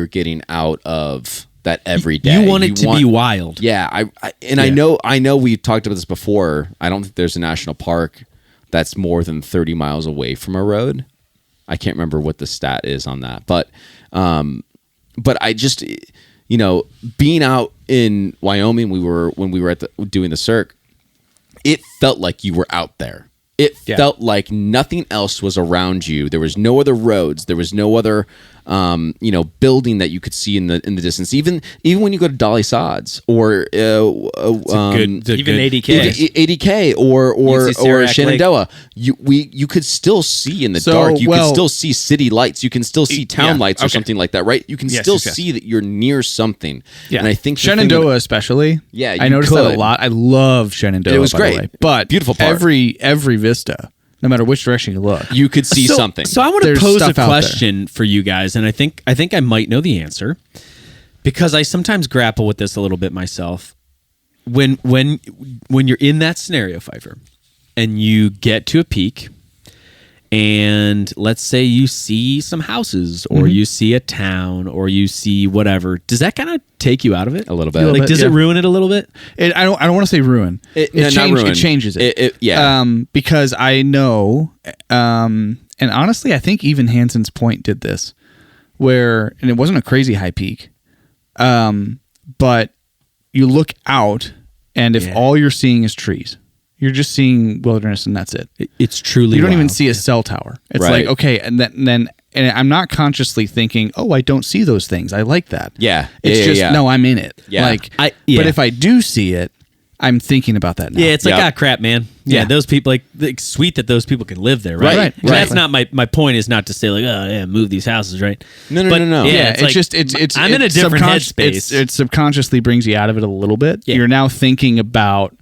Speaker 1: getting out of that every day.
Speaker 2: you want it to be wild.
Speaker 1: Yeah, I know we talked about this before. I don't think there's a national park that's more than 30 miles away from a road. I can't remember what the stat is on that, but I just, being out in Wyoming, when we were doing the circ, it felt like you were out there. It felt like nothing else was around you. There was no other roads. There was no other, building that you could see in the distance. Even when you go to Dolly Sods or
Speaker 3: Even ADK.
Speaker 1: ADK or
Speaker 3: You see Saranac
Speaker 1: Shenandoah, you could still see in the dark. You can still see city lights. You can still see town lights or something like that, right? You can still see that you're near something.
Speaker 4: Yeah.
Speaker 1: And I think the thing
Speaker 4: Shenandoah especially.
Speaker 1: Yeah,
Speaker 4: I
Speaker 1: you
Speaker 4: noticed that
Speaker 1: could.
Speaker 4: a lot. I love Shenandoah.
Speaker 1: It was
Speaker 4: by the
Speaker 1: great.
Speaker 4: way. But
Speaker 1: Beautiful park.
Speaker 4: every vista, no matter which direction you look,
Speaker 1: you could see something.
Speaker 2: So I want to
Speaker 4: There's
Speaker 2: pose a
Speaker 4: stuff out there.
Speaker 2: question for you guys, and I think I might know the answer because I sometimes grapple with this a little bit myself. When you're in that scenario, Pfeiffer, and you get to a peak, and let's say you see some houses, or you see a town, or you see whatever, does that kind of take you out of it
Speaker 1: a little bit.
Speaker 2: Like, does it
Speaker 4: yeah.
Speaker 2: ruin it a little bit?
Speaker 4: I don't want to say ruin.
Speaker 1: Not ruin.
Speaker 4: It changes it.
Speaker 1: Yeah.
Speaker 4: Because I know, and honestly, I think even Hanson's Point did this, and it wasn't a crazy high peak, but you look out, and if all you're seeing is trees, you're just seeing wilderness, and that's it.
Speaker 2: It's truly
Speaker 4: You don't even
Speaker 2: wild.
Speaker 4: see a cell tower. It's
Speaker 1: Right.
Speaker 4: like, okay, and then I'm not consciously thinking, oh, I don't see those things. I like that.
Speaker 1: Yeah.
Speaker 4: It's
Speaker 1: Yeah,
Speaker 4: just
Speaker 1: yeah.
Speaker 4: no, I'm in it.
Speaker 1: Yeah.
Speaker 4: Like,
Speaker 2: But
Speaker 4: but if I do see it, I'm thinking about that now.
Speaker 2: Yeah, it's like,
Speaker 1: Yep.
Speaker 2: crap, man. Yeah,
Speaker 4: Yeah.
Speaker 2: those people, like, sweet that those people can live there, right?
Speaker 1: Right,
Speaker 2: And that's
Speaker 4: right.
Speaker 2: not my point is not to say, like, oh, yeah, move these houses, right?
Speaker 1: No.
Speaker 2: Yeah,
Speaker 4: Yeah,
Speaker 2: it's
Speaker 4: it's
Speaker 2: like,
Speaker 4: just it's
Speaker 2: I'm in a different headspace.
Speaker 4: It subconsciously brings you out of it a little bit.
Speaker 2: Yeah.
Speaker 4: You're now thinking about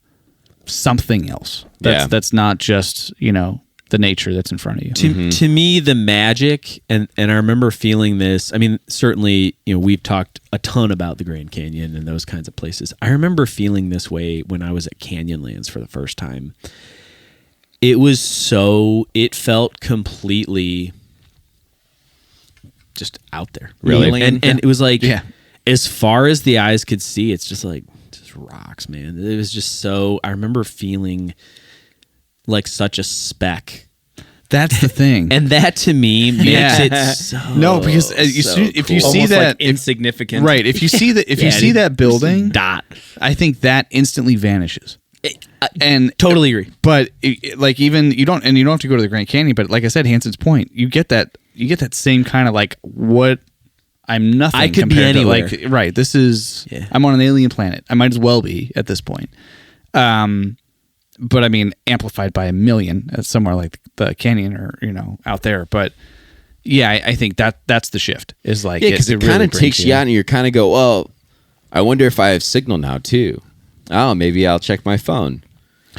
Speaker 4: something else. That's not just the nature that's in front of you.
Speaker 2: To me, the magic, and I remember feeling this. I mean, certainly, we've talked a ton about the Grand Canyon and those kinds of places. I remember feeling this way when I was at Canyonlands for the first time. It felt completely just out there.
Speaker 1: Really?
Speaker 2: And it was like,
Speaker 4: Yeah.
Speaker 2: as far as the eyes could see, it's just like, just rocks, man. It was just so, I remember feeling like such a speck
Speaker 4: That's the thing.
Speaker 2: And that to me makes it so
Speaker 4: No, because if you see
Speaker 3: Almost
Speaker 4: that
Speaker 3: like insignificant.
Speaker 4: right, if you see that if you see that building,
Speaker 2: dot.
Speaker 4: I think that instantly vanishes. And
Speaker 2: Totally agree.
Speaker 4: But like even you don't have to go to the Grand Canyon, but like I said, Hanson's Point, you get that same kind of like what I'm nothing.
Speaker 2: I could be
Speaker 4: compared to,
Speaker 2: anywhere.
Speaker 4: like, right. This is
Speaker 2: Yeah.
Speaker 4: I'm on an alien planet. I might as well be at this point. But I mean, amplified by a million somewhere like the canyon or out there. But yeah, I think that's the shift. Is like
Speaker 1: because it kind of takes you out, and you kind of go, "Oh, I wonder if I have signal now too. Oh, maybe I'll check my phone.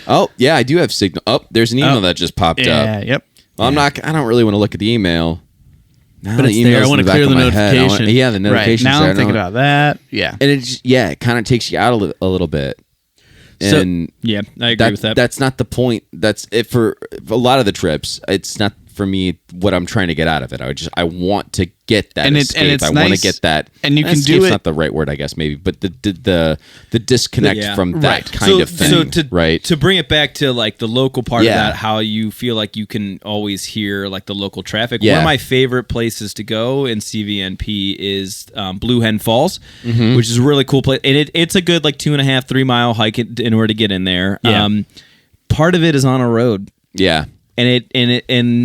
Speaker 1: Oh, yeah, I do have signal. Oh, there's an email that just popped up.
Speaker 4: Yep.
Speaker 1: Well, I don't really want to look at the email. Now
Speaker 2: But
Speaker 1: the
Speaker 2: it's
Speaker 1: email's
Speaker 2: there. I
Speaker 1: in
Speaker 2: wanna
Speaker 1: the back
Speaker 2: clear
Speaker 1: of
Speaker 2: the
Speaker 1: my head.
Speaker 2: notification.
Speaker 1: The
Speaker 4: Right.
Speaker 1: notifications.
Speaker 4: Now
Speaker 1: there.
Speaker 4: I'm thinking about that. Yeah.
Speaker 1: And it kind of takes you out a little bit.
Speaker 3: So-
Speaker 1: And
Speaker 3: Yeah, I agree with that.
Speaker 1: That's not the point. That's it for a lot of the trips. It's not for me what I'm trying to get out of it. I want to get that escape. I want to
Speaker 4: nice-
Speaker 1: get that.
Speaker 4: and you can do
Speaker 1: escape's
Speaker 4: it-
Speaker 1: not the right word, I guess, maybe, but the disconnect
Speaker 3: Yeah.
Speaker 1: from that
Speaker 4: Right.
Speaker 1: kind of thing. Right.
Speaker 3: To bring it back to like the local part
Speaker 1: Yeah.
Speaker 3: of that, how you feel like you can always hear like the local traffic.
Speaker 1: Yeah.
Speaker 3: One of my favorite places to go in CVNP is Blue Hen Falls,
Speaker 1: Mm-hmm.
Speaker 3: which is a really cool place, and it's a good like 2.5-3 mile hike in order to get in there.
Speaker 2: Yeah.
Speaker 3: Part of it is on a road,
Speaker 1: Yeah.
Speaker 3: and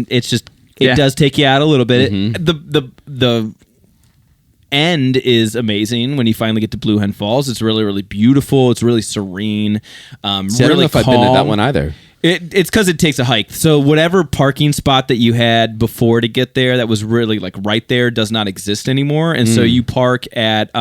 Speaker 3: it's just it
Speaker 4: Yeah.
Speaker 3: does take you out a little bit.
Speaker 1: Mm-hmm.
Speaker 3: The end is amazing when you finally get to Blue Hen Falls. It's really, really beautiful. It's really serene.
Speaker 1: See, I don't
Speaker 3: really
Speaker 1: know if I've been to that
Speaker 3: calm.
Speaker 1: one either.
Speaker 3: It's because it takes a hike. So whatever parking spot that you had before to get there, that was really like right there, does not exist anymore. And so you park at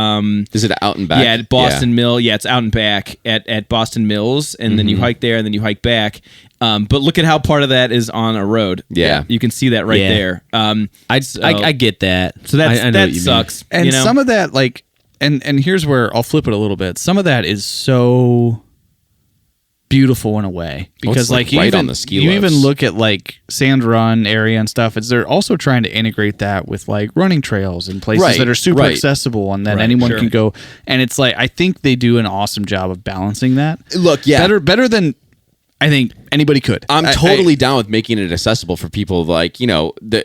Speaker 1: Is it out and back?
Speaker 3: yeah, at Boston Mill. Yeah, it's out and back at Boston Mills, and then you hike there, and then you hike back. But look at how part of that is on a road.
Speaker 1: Yeah.
Speaker 3: you can see that right
Speaker 2: Yeah.
Speaker 3: there.
Speaker 2: I get that.
Speaker 3: So that's,
Speaker 2: I know
Speaker 3: that
Speaker 2: what you mean.
Speaker 3: sucks.
Speaker 4: And
Speaker 3: you know?
Speaker 4: some of that, like, and here's where I'll flip it a little bit. Some of that is so beautiful in a way because,
Speaker 1: like,
Speaker 4: you
Speaker 1: right
Speaker 4: even,
Speaker 1: on the ski
Speaker 4: you
Speaker 1: lifts.
Speaker 4: even look at like Sand Run area and stuff. They're also trying to integrate that with like running trails and places
Speaker 1: Right,
Speaker 4: that are super
Speaker 1: right.
Speaker 4: accessible and that
Speaker 3: Right,
Speaker 4: anyone
Speaker 3: sure.
Speaker 4: can go. And it's like I think they do an awesome job of balancing that.
Speaker 1: Look, yeah.
Speaker 4: better than I think anybody could.
Speaker 1: I'm
Speaker 4: I-
Speaker 1: totally down with making it accessible for people like, that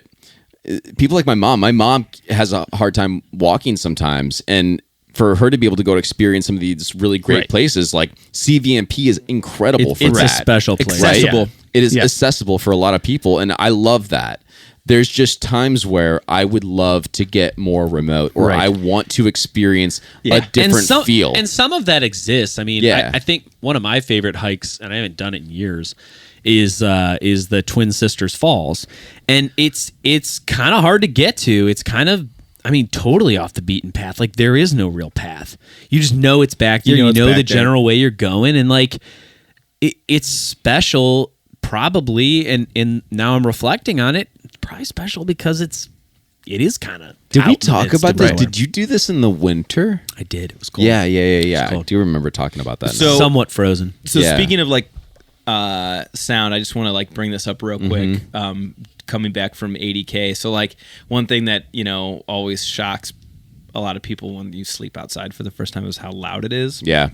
Speaker 1: people like my mom. My mom has a hard time walking sometimes, and for her to be able to go to experience some of these really great
Speaker 3: Right.
Speaker 1: places, like CVMP is incredible for
Speaker 2: It's
Speaker 1: that.
Speaker 2: a special place.
Speaker 3: Accessible.
Speaker 2: Yeah.
Speaker 1: It is
Speaker 4: Yeah.
Speaker 1: accessible for a lot of people, and I love that. There's just times where I would love to get more remote, or
Speaker 4: Right.
Speaker 1: I want to experience a
Speaker 2: And
Speaker 1: different feel.
Speaker 2: And some of that exists. I mean,
Speaker 1: Yeah.
Speaker 2: I think one of my favorite hikes, and I haven't done it in years, is the Twin Sisters Falls, and it's kind of hard to get to. It's kind of, I mean, totally off the beaten path. Like there is no real path. You just know it's back there.
Speaker 3: You know
Speaker 2: You
Speaker 3: it's
Speaker 2: know
Speaker 3: back
Speaker 2: the
Speaker 3: there.
Speaker 2: general way you're going, and like it's special, probably. And now I'm reflecting on it. It's probably special because it is kind of.
Speaker 1: Did we talk about this? Did you do this in the winter?
Speaker 2: I did. It was cool.
Speaker 1: Yeah. I
Speaker 2: cold.
Speaker 1: do remember talking about that.
Speaker 3: So-
Speaker 2: somewhat frozen.
Speaker 3: So
Speaker 1: Yeah.
Speaker 3: speaking of like sound, I just want to like bring this up real quick. Coming back from 80K, so like one thing that always shocks a lot of people when you sleep outside for the first time is how loud it is.
Speaker 1: Yeah.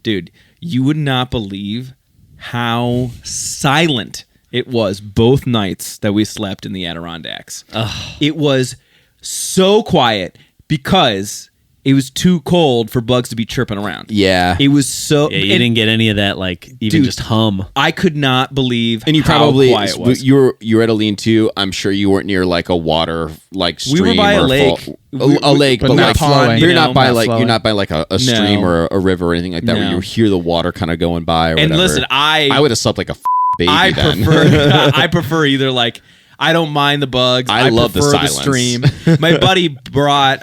Speaker 3: Dude, you would not believe how silent it was both nights that we slept in the Adirondacks. It was so quiet because it was too cold for bugs to be chirping around.
Speaker 1: Yeah.
Speaker 3: It was so.
Speaker 2: Yeah, you
Speaker 3: and
Speaker 2: didn't get any of that, like even
Speaker 3: Dude,
Speaker 2: just hum.
Speaker 3: I could not believe
Speaker 1: And you
Speaker 3: how
Speaker 1: probably
Speaker 3: quiet it was.
Speaker 1: you were at a lean-to. I'm sure you weren't near like a water like stream.
Speaker 3: We were by a
Speaker 1: or
Speaker 3: lake.
Speaker 1: fall- a lake,
Speaker 4: but
Speaker 1: but
Speaker 4: not
Speaker 1: like
Speaker 4: flowing.
Speaker 1: you're
Speaker 3: You
Speaker 1: not
Speaker 3: know,
Speaker 1: by
Speaker 4: not
Speaker 1: like
Speaker 4: flowing.
Speaker 1: you're not by like a stream or a river or anything like that where
Speaker 3: No.
Speaker 1: you hear the water kind of going by. Or
Speaker 3: And
Speaker 1: whatever.
Speaker 3: listen, I
Speaker 1: would have slept like a baby.
Speaker 3: I
Speaker 1: then.
Speaker 3: prefer I prefer either like I don't mind the bugs.
Speaker 1: I love the
Speaker 3: prefer
Speaker 1: silence.
Speaker 3: stream. My buddy brought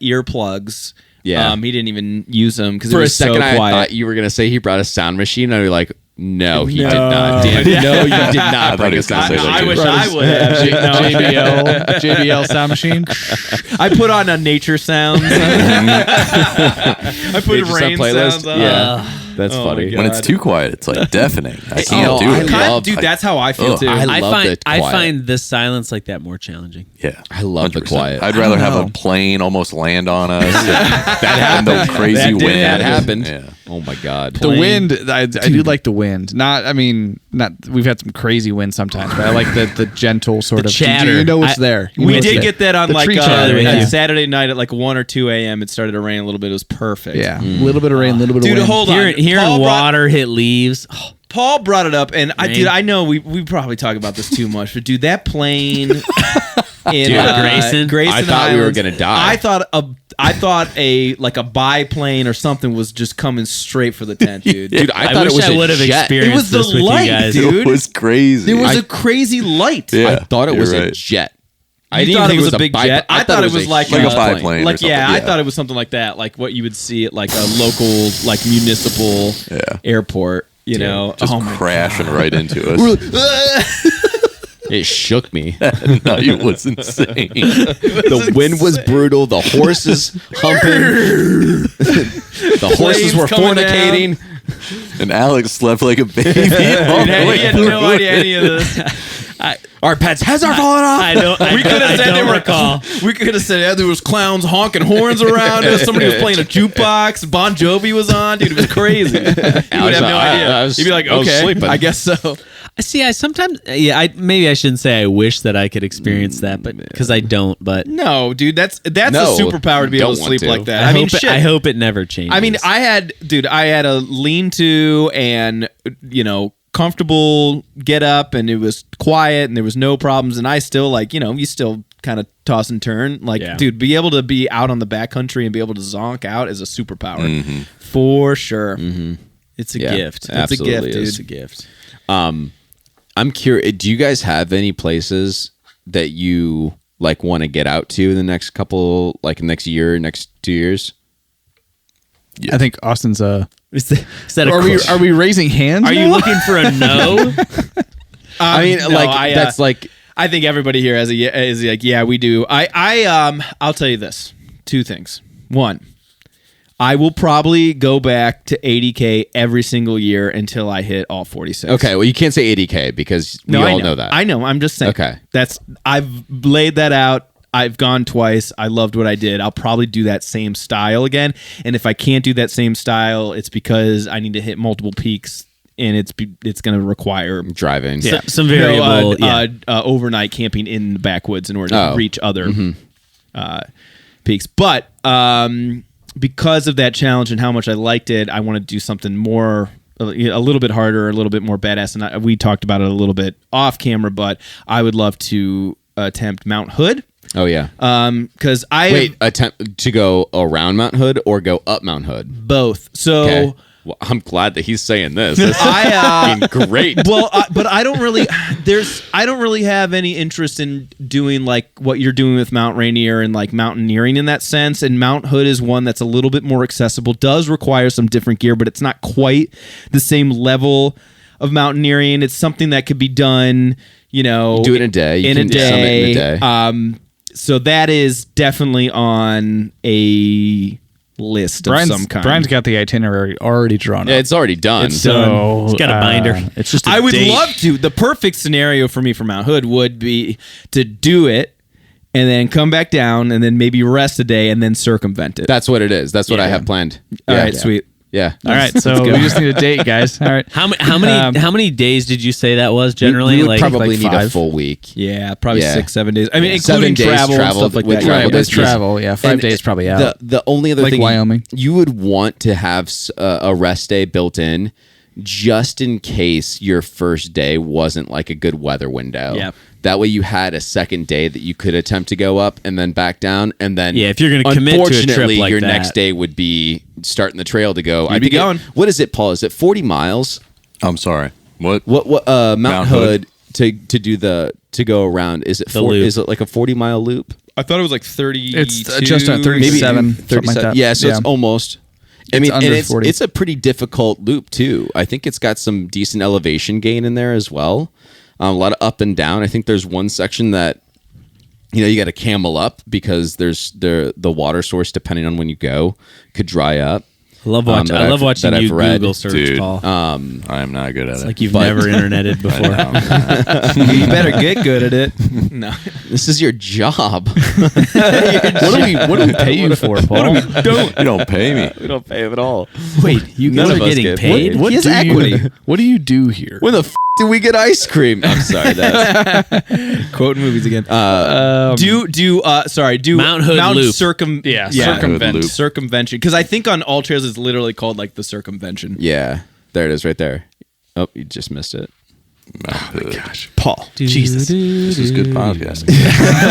Speaker 3: earplugs.
Speaker 1: Yeah.
Speaker 3: He didn't even use them because it
Speaker 1: For a
Speaker 3: was
Speaker 1: second,
Speaker 3: so
Speaker 1: I
Speaker 3: quiet.
Speaker 1: thought you were gonna say he brought a sound machine. And I'd be like, no, he
Speaker 3: No.
Speaker 1: did not. Dan, no, you did
Speaker 5: I
Speaker 1: not
Speaker 5: thought
Speaker 1: bring
Speaker 5: he
Speaker 1: a
Speaker 5: was gonna
Speaker 1: sound
Speaker 5: say that
Speaker 1: machine.
Speaker 3: I wish
Speaker 5: too.
Speaker 3: I would have.
Speaker 4: JBL sound machine.
Speaker 3: I put on a nature sounds. I put
Speaker 1: Nature sound
Speaker 3: rain
Speaker 1: playlist?
Speaker 3: sounds on.
Speaker 1: Yeah. That's funny.
Speaker 5: When it's too quiet, it's like deafening. I can't do it.
Speaker 3: Dude, that's how I feel too.
Speaker 1: I love the
Speaker 2: I
Speaker 1: quiet.
Speaker 2: find the silence like that more challenging.
Speaker 5: Yeah,
Speaker 1: I love the
Speaker 5: 100%.
Speaker 1: quiet.
Speaker 5: I'd rather have a plane almost land on us.
Speaker 1: that
Speaker 5: and
Speaker 1: happened.
Speaker 5: the crazy
Speaker 1: that
Speaker 5: wind.
Speaker 1: That happened.
Speaker 5: Yeah.
Speaker 1: Oh my god.
Speaker 4: The wind, I do like the wind. Not we've had some crazy wind sometimes, but I like the gentle sort of
Speaker 2: chatter.
Speaker 4: You know it's there. You
Speaker 3: We
Speaker 4: know it's
Speaker 3: did
Speaker 4: there.
Speaker 3: get that on
Speaker 4: The
Speaker 3: like
Speaker 4: tree chatter, yeah.
Speaker 3: Saturday night at like 1 or 2 a.m. It started to rain a little bit. It was perfect.
Speaker 4: Yeah, a little bit of rain, a little bit
Speaker 3: Dude,
Speaker 4: of wind.
Speaker 3: hold on.
Speaker 2: Hearing
Speaker 3: Paul brought-
Speaker 2: water hit leaves.
Speaker 3: Paul brought it up, and
Speaker 2: Rain.
Speaker 3: I know we probably talk about this too much, but dude, that plane in
Speaker 2: Grayson?
Speaker 3: Grayson
Speaker 1: I thought we were
Speaker 3: Islands,
Speaker 1: gonna die.
Speaker 3: I thought a biplane or something was just coming straight for the tent, dude.
Speaker 1: Dude, I
Speaker 2: I
Speaker 1: thought
Speaker 2: wish
Speaker 1: it was
Speaker 2: I would
Speaker 1: a
Speaker 2: have
Speaker 1: jet.
Speaker 2: experienced
Speaker 3: It was the
Speaker 2: this with
Speaker 3: light,
Speaker 2: you guys.
Speaker 3: dude.
Speaker 5: It was crazy.
Speaker 3: There was a crazy light.
Speaker 5: Yeah,
Speaker 1: I thought it was
Speaker 5: you're
Speaker 1: a
Speaker 5: right.
Speaker 1: jet. I
Speaker 3: You
Speaker 1: didn't
Speaker 3: thought
Speaker 1: think
Speaker 3: it was a big
Speaker 1: biplane.
Speaker 3: jet? I thought it was like
Speaker 5: Like a
Speaker 3: a
Speaker 5: biplane. or
Speaker 3: Like
Speaker 5: something.
Speaker 3: I thought it was something like that, like what you would see at like a local like municipal airport. You know,
Speaker 5: just
Speaker 3: oh my
Speaker 5: crashing right into us.
Speaker 1: It shook me.
Speaker 5: No, it was insane.
Speaker 1: The wind was brutal. The horses humping. The horses
Speaker 3: Flames
Speaker 1: were
Speaker 3: coming
Speaker 1: fornicating.
Speaker 5: And Alex slept like a baby.
Speaker 3: Dude, he had no idea any of this.
Speaker 1: Our pets' heads are falling off.
Speaker 2: I don't.
Speaker 3: We could have said they
Speaker 2: don't
Speaker 3: were
Speaker 2: recall.
Speaker 3: We could have said there was clowns honking horns around us. Somebody was playing a jukebox. Bon Jovi was on. Dude, it was crazy. You would have no idea. You'd be like,
Speaker 1: I was
Speaker 3: okay,
Speaker 1: sleeping.
Speaker 3: I guess so.
Speaker 2: See, I sometimes, maybe I shouldn't say I wish that I could experience that, but because I don't. But
Speaker 3: No, dude, that's
Speaker 1: No,
Speaker 3: a superpower to be able
Speaker 1: don't
Speaker 3: to
Speaker 1: want
Speaker 3: sleep
Speaker 1: to.
Speaker 3: like that.
Speaker 2: I,
Speaker 3: I mean,
Speaker 2: hope
Speaker 3: shit.
Speaker 2: I hope it never changes.
Speaker 3: I mean, I had a lean-to and comfortable get up, and it was quiet, and there was no problems, and I still you still kind of toss and turn. Like,
Speaker 2: Yeah.
Speaker 3: dude, be able to be out on the backcountry and be able to zonk out is a superpower for sure.
Speaker 2: it's a
Speaker 1: Yeah,
Speaker 2: gift.
Speaker 1: absolutely
Speaker 3: It's a gift,
Speaker 1: is.
Speaker 2: It's a gift.
Speaker 1: I'm curious. Do you guys have any places that you like want to get out to in the next couple, like next year, next 2 years?
Speaker 4: I think Austin's
Speaker 2: Is that a
Speaker 4: Are we raising hands?
Speaker 2: Are you
Speaker 4: now?
Speaker 2: looking for a no?
Speaker 1: I mean, that's like
Speaker 3: I think everybody here is like, yeah, we do. I'll tell you this: 2 things. 1, I will probably go back to 80K every single year until I hit all 46.
Speaker 1: okay. Well, you can't say 80K because we
Speaker 3: I
Speaker 1: all know that.
Speaker 3: I know. I'm just saying.
Speaker 1: Okay.
Speaker 3: I've laid that out. I've gone twice. I loved what I did. I'll probably do that same style again. And if I can't do that same style, it's because I need to hit multiple peaks, and it's going to require
Speaker 1: Driving.
Speaker 2: Some variable.
Speaker 3: overnight camping in the backwoods in order to
Speaker 1: Oh.
Speaker 3: reach other peaks. But because of that challenge and how much I liked it, I want to do something more, a little bit harder, a little bit more badass. And we talked about it a little bit off camera, but I would love to attempt Mount Hood.
Speaker 1: Oh yeah.
Speaker 3: Because I
Speaker 1: Wait, attempt to go around Mount Hood or go up Mount Hood?
Speaker 3: both. So
Speaker 1: Okay. Well, I'm glad that he's saying this. This is
Speaker 3: I
Speaker 1: fucking great.
Speaker 3: well, but I don't really have any interest in doing like what you're doing with Mount Rainier and like mountaineering in that sense. And Mount Hood is one that's a little bit more accessible, does require some different gear, but it's not quite the same level of mountaineering. It's something that could be done,
Speaker 1: do it in a day. You
Speaker 3: in a
Speaker 1: can summit in a day.
Speaker 3: So that is definitely on a list of some kind.
Speaker 4: Brian's got the itinerary already drawn
Speaker 1: Yeah,
Speaker 4: up.
Speaker 1: it's already done.
Speaker 4: So
Speaker 2: He's got a binder.
Speaker 4: It's just.
Speaker 3: I would love to. The perfect scenario for me for Mount Hood would be to do it and then come back down and then maybe rest a day and then circumvent it.
Speaker 1: That's what it is. That's what I have planned.
Speaker 3: All
Speaker 1: Yeah.
Speaker 3: right, sweet.
Speaker 1: Yeah.
Speaker 4: All right, so we just need a date, guys. All right.
Speaker 2: How many days did you say that was generally?
Speaker 1: We would
Speaker 2: like
Speaker 1: probably
Speaker 4: like
Speaker 1: need a
Speaker 4: 5.
Speaker 1: full week.
Speaker 3: Yeah, probably
Speaker 1: Yeah.
Speaker 3: 6-7 days. I mean,
Speaker 1: Yeah.
Speaker 3: including
Speaker 1: 7 days
Speaker 3: travel and
Speaker 1: traveled
Speaker 3: stuff like
Speaker 1: with
Speaker 3: that.
Speaker 1: travel.
Speaker 4: Right,
Speaker 1: That's
Speaker 4: with travel. Yeah, 5 days probably out.
Speaker 1: The only other
Speaker 4: Like
Speaker 1: thing
Speaker 4: Wyoming.
Speaker 1: you would want to have a rest day built in just in case your first day wasn't like a good weather window.
Speaker 3: Yeah.
Speaker 1: That way you had a second day that you could attempt to go up and then back down. And then
Speaker 2: Yeah, if you're gonna commit to a trip
Speaker 1: unfortunately,
Speaker 2: like
Speaker 1: your
Speaker 2: that.
Speaker 1: next day would be starting the trail to go.
Speaker 3: You'd be going.
Speaker 1: What is it, Paul? Is it 40 miles?
Speaker 5: I'm sorry. What?
Speaker 1: What Mount
Speaker 5: Mount
Speaker 1: Hood to go around? Is it
Speaker 2: loop.
Speaker 1: is it like a 40-mile loop?
Speaker 3: I thought it was like 30.
Speaker 4: It's just on 37, something like that.
Speaker 1: Yeah, so it's almost. I mean,
Speaker 4: under
Speaker 1: and it's
Speaker 4: 40.
Speaker 1: it's a pretty difficult loop too. I think it's got some decent elevation gain in there as well. A lot of up and down. I think there's one section that you got to camel up because there's the water source, depending on when you go, could dry up.
Speaker 2: I love watching. I love watching
Speaker 1: that
Speaker 2: you
Speaker 1: I've read.
Speaker 2: Google search,
Speaker 5: Dude.
Speaker 2: Paul.
Speaker 5: I am not good at it.
Speaker 2: Like you've never interneted before.
Speaker 3: You better get good at it. No.
Speaker 1: This is your job.
Speaker 4: What do we pay you for, Paul?
Speaker 5: you don't pay me.
Speaker 1: We don't pay him at all.
Speaker 2: Wait, you
Speaker 1: None
Speaker 2: guys
Speaker 1: of
Speaker 2: are
Speaker 1: us
Speaker 2: getting
Speaker 1: get
Speaker 2: paid?
Speaker 1: paid.
Speaker 4: What
Speaker 3: He has
Speaker 4: do
Speaker 3: equity.
Speaker 4: What do you do here?
Speaker 1: When the do we get ice cream? I'm sorry. That's
Speaker 3: Quoting movies again. Do
Speaker 2: Mount Hood Loop.
Speaker 5: Circumvent. Loop.
Speaker 3: Circumvention. Because I think on all trails it's literally called like the circumvention.
Speaker 1: yeah. There it is, right there. Oh, you just missed it.
Speaker 5: Oh my gosh.
Speaker 4: Paul. Jesus.
Speaker 5: This is good podcasting.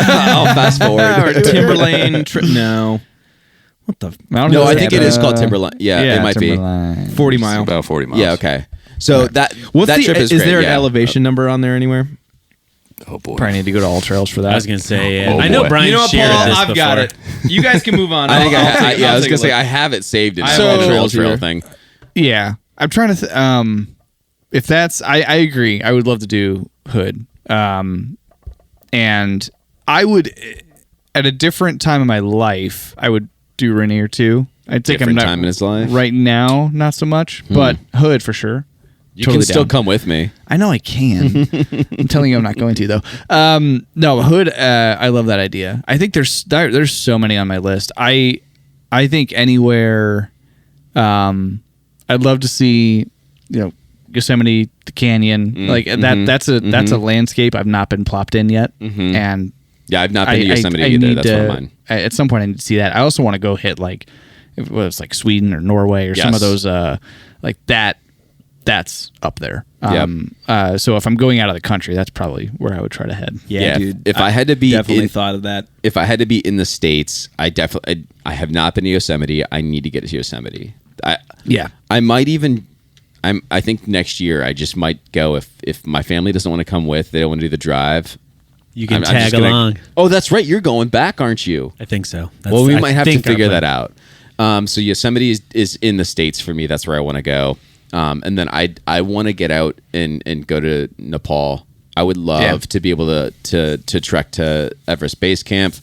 Speaker 1: I'll fast forward.
Speaker 3: Timberlane. No. What the?
Speaker 1: No, I think it is called Timberline. Yeah, it might be.
Speaker 3: 40
Speaker 5: It's
Speaker 3: mile.
Speaker 5: about 40 miles.
Speaker 1: Yeah, okay. So that
Speaker 3: What's
Speaker 1: that
Speaker 3: the,
Speaker 1: trip is
Speaker 3: is
Speaker 1: great,
Speaker 3: there an
Speaker 1: yeah.
Speaker 3: elevation number on there anywhere?
Speaker 5: Oh boy.
Speaker 4: Probably need to go to All Trails for that.
Speaker 2: I was gonna say.
Speaker 5: Oh,
Speaker 2: I know
Speaker 5: boy.
Speaker 2: Brian
Speaker 3: You know what,
Speaker 2: shared
Speaker 3: Paul?
Speaker 2: this
Speaker 3: I've got
Speaker 2: before.
Speaker 3: it. You guys can move on.
Speaker 1: I think
Speaker 3: I'll take-
Speaker 1: I
Speaker 3: I'll
Speaker 1: was
Speaker 3: take
Speaker 1: gonna
Speaker 3: a
Speaker 1: say
Speaker 3: look.
Speaker 1: I have it saved in
Speaker 3: I
Speaker 1: the
Speaker 3: have all
Speaker 1: trail
Speaker 3: trails here.
Speaker 1: thing.
Speaker 4: Yeah, I'm trying to. If that's, I agree. I would love to do Hood, and I would, at a different time in my life, I would do Rainier too. I think
Speaker 1: Different
Speaker 4: I'm not
Speaker 1: time in his life?
Speaker 4: right now, not so much, but Hood for sure.
Speaker 1: You
Speaker 4: Totally
Speaker 1: can still
Speaker 4: down.
Speaker 1: come with me.
Speaker 4: I know I can. I'm telling you, I'm not going to though. No, Hood. I love that idea. I think there's so many on my list. I think anywhere. I'd love to see, Yosemite, the canyon, like that. That's a landscape I've not been plopped in yet, and
Speaker 1: Yeah, I've not been to Yosemite either.
Speaker 4: need
Speaker 1: That's one of mine.
Speaker 4: At some point, I need to see that. I also want to go hit like, if it was like Sweden or Norway or some
Speaker 1: Yes.
Speaker 4: of those, like that. That's up there.
Speaker 1: Yep.
Speaker 4: So if I'm going out of the country, that's probably where I would try to head.
Speaker 3: Yeah, dude.
Speaker 1: If I had to be
Speaker 3: definitely
Speaker 1: in,
Speaker 3: thought of that.
Speaker 1: if I had to be in the States, I have not been to Yosemite. I need to get to Yosemite. I might even. I think next year I just might go if my family doesn't want to come with. They don't want to do the drive.
Speaker 2: You can
Speaker 1: I'm
Speaker 2: tag
Speaker 1: just gonna-
Speaker 2: along.
Speaker 1: Oh, that's right. You're going back, aren't you?
Speaker 2: I think so.
Speaker 1: Well, we
Speaker 2: I
Speaker 1: might have to
Speaker 2: think our
Speaker 1: figure
Speaker 2: plan.
Speaker 1: that out. So Yosemite is in the States for me. That's where I want to go. And then I want to get out and go to Nepal. I would love to be able to trek to Everest Base Camp.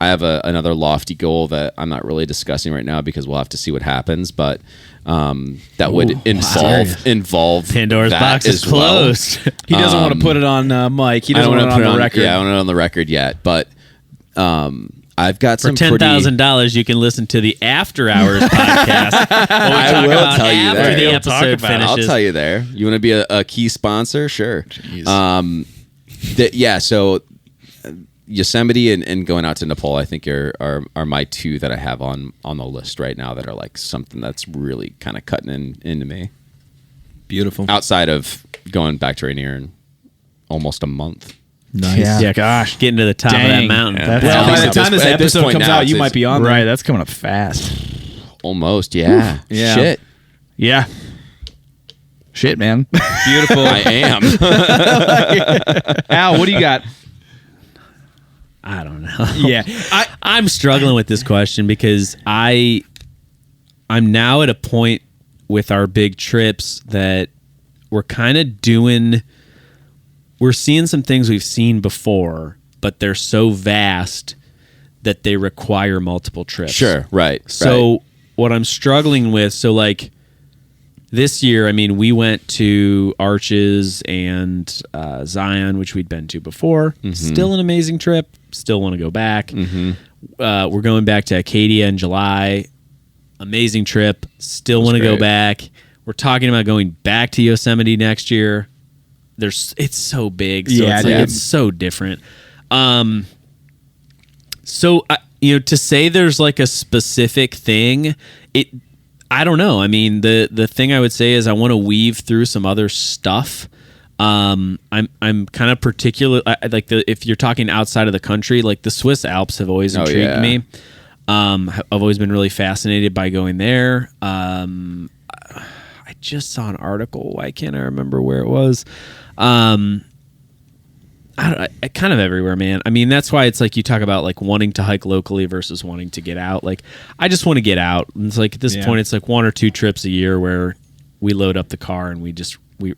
Speaker 1: I have another lofty goal that I'm not really discussing right now because we'll have to see what happens. But that would involve
Speaker 2: Pandora's
Speaker 1: that
Speaker 2: box is
Speaker 1: as well.
Speaker 2: closed.
Speaker 3: He doesn't want to put it on Mike. He
Speaker 1: I
Speaker 3: doesn't
Speaker 1: don't
Speaker 3: want
Speaker 1: want
Speaker 3: it
Speaker 1: to
Speaker 3: on
Speaker 1: put
Speaker 3: the
Speaker 1: it
Speaker 3: record.
Speaker 1: Yeah, I don't know it on the record yet. But I've got
Speaker 2: For
Speaker 1: some pretty.
Speaker 2: $10,000, you can listen to the After Hours podcast.
Speaker 1: I will tell you
Speaker 2: after
Speaker 1: that.
Speaker 2: the
Speaker 1: We'll
Speaker 2: episode finishes.
Speaker 1: I'll tell you there. You want to be a key sponsor? Sure. So Yosemite and going out to Nepal, I think are my two that I have on the list right now that are like something that's really kind of cutting into me.
Speaker 3: Beautiful.
Speaker 1: Outside of going back to Rainier in almost a month.
Speaker 3: Nice.
Speaker 4: Yeah.
Speaker 2: Gosh, getting to the top of that
Speaker 4: Dang.
Speaker 2: mountain.
Speaker 5: Yeah.
Speaker 3: Well, by the
Speaker 1: At
Speaker 3: time
Speaker 1: this-
Speaker 3: this
Speaker 1: at this
Speaker 3: episode
Speaker 1: point
Speaker 3: comes
Speaker 1: now,
Speaker 3: out, you
Speaker 1: it's-
Speaker 3: might be on there.
Speaker 4: Right, that's coming up fast.
Speaker 1: Almost, yeah.
Speaker 3: Yeah.
Speaker 1: Shit.
Speaker 4: Yeah. Shit, man.
Speaker 3: Beautiful.
Speaker 1: I am.
Speaker 3: Al, what do you got?
Speaker 2: I don't know.
Speaker 3: Yeah.
Speaker 2: I'm struggling with this question because I'm now at a point with our big trips that we're kind of we're seeing some things we've seen before, but they're so vast that they require multiple trips.
Speaker 1: Sure, right.
Speaker 2: So what I'm struggling with, so like this year, I mean, we went to Arches and Zion, which we'd been to before. Still an amazing trip. Still want to go back. We're going back to Acadia in July. Amazing trip. Still want to go
Speaker 1: great.
Speaker 2: back. We're talking about going back to Yosemite next year. It's so big. So
Speaker 3: Yeah,
Speaker 2: it's, like,
Speaker 3: dude.
Speaker 2: it's so different. So to say there's like a specific thing, I don't know. I mean, the thing I would say is I want to weave through some other stuff. I'm kind of particular. If you're talking outside of the country, like the Swiss Alps have always intrigued
Speaker 1: yeah.
Speaker 2: me. I've always been really fascinated by going there. I just saw an article. Why can't I remember where it was? I kind of everywhere, man. I mean, that's why it's like you talk about like wanting to hike locally versus wanting to get out. Like, I just want to get out. And it's like at this point, it's like 1 or 2 trips a year where we load up the car and we just we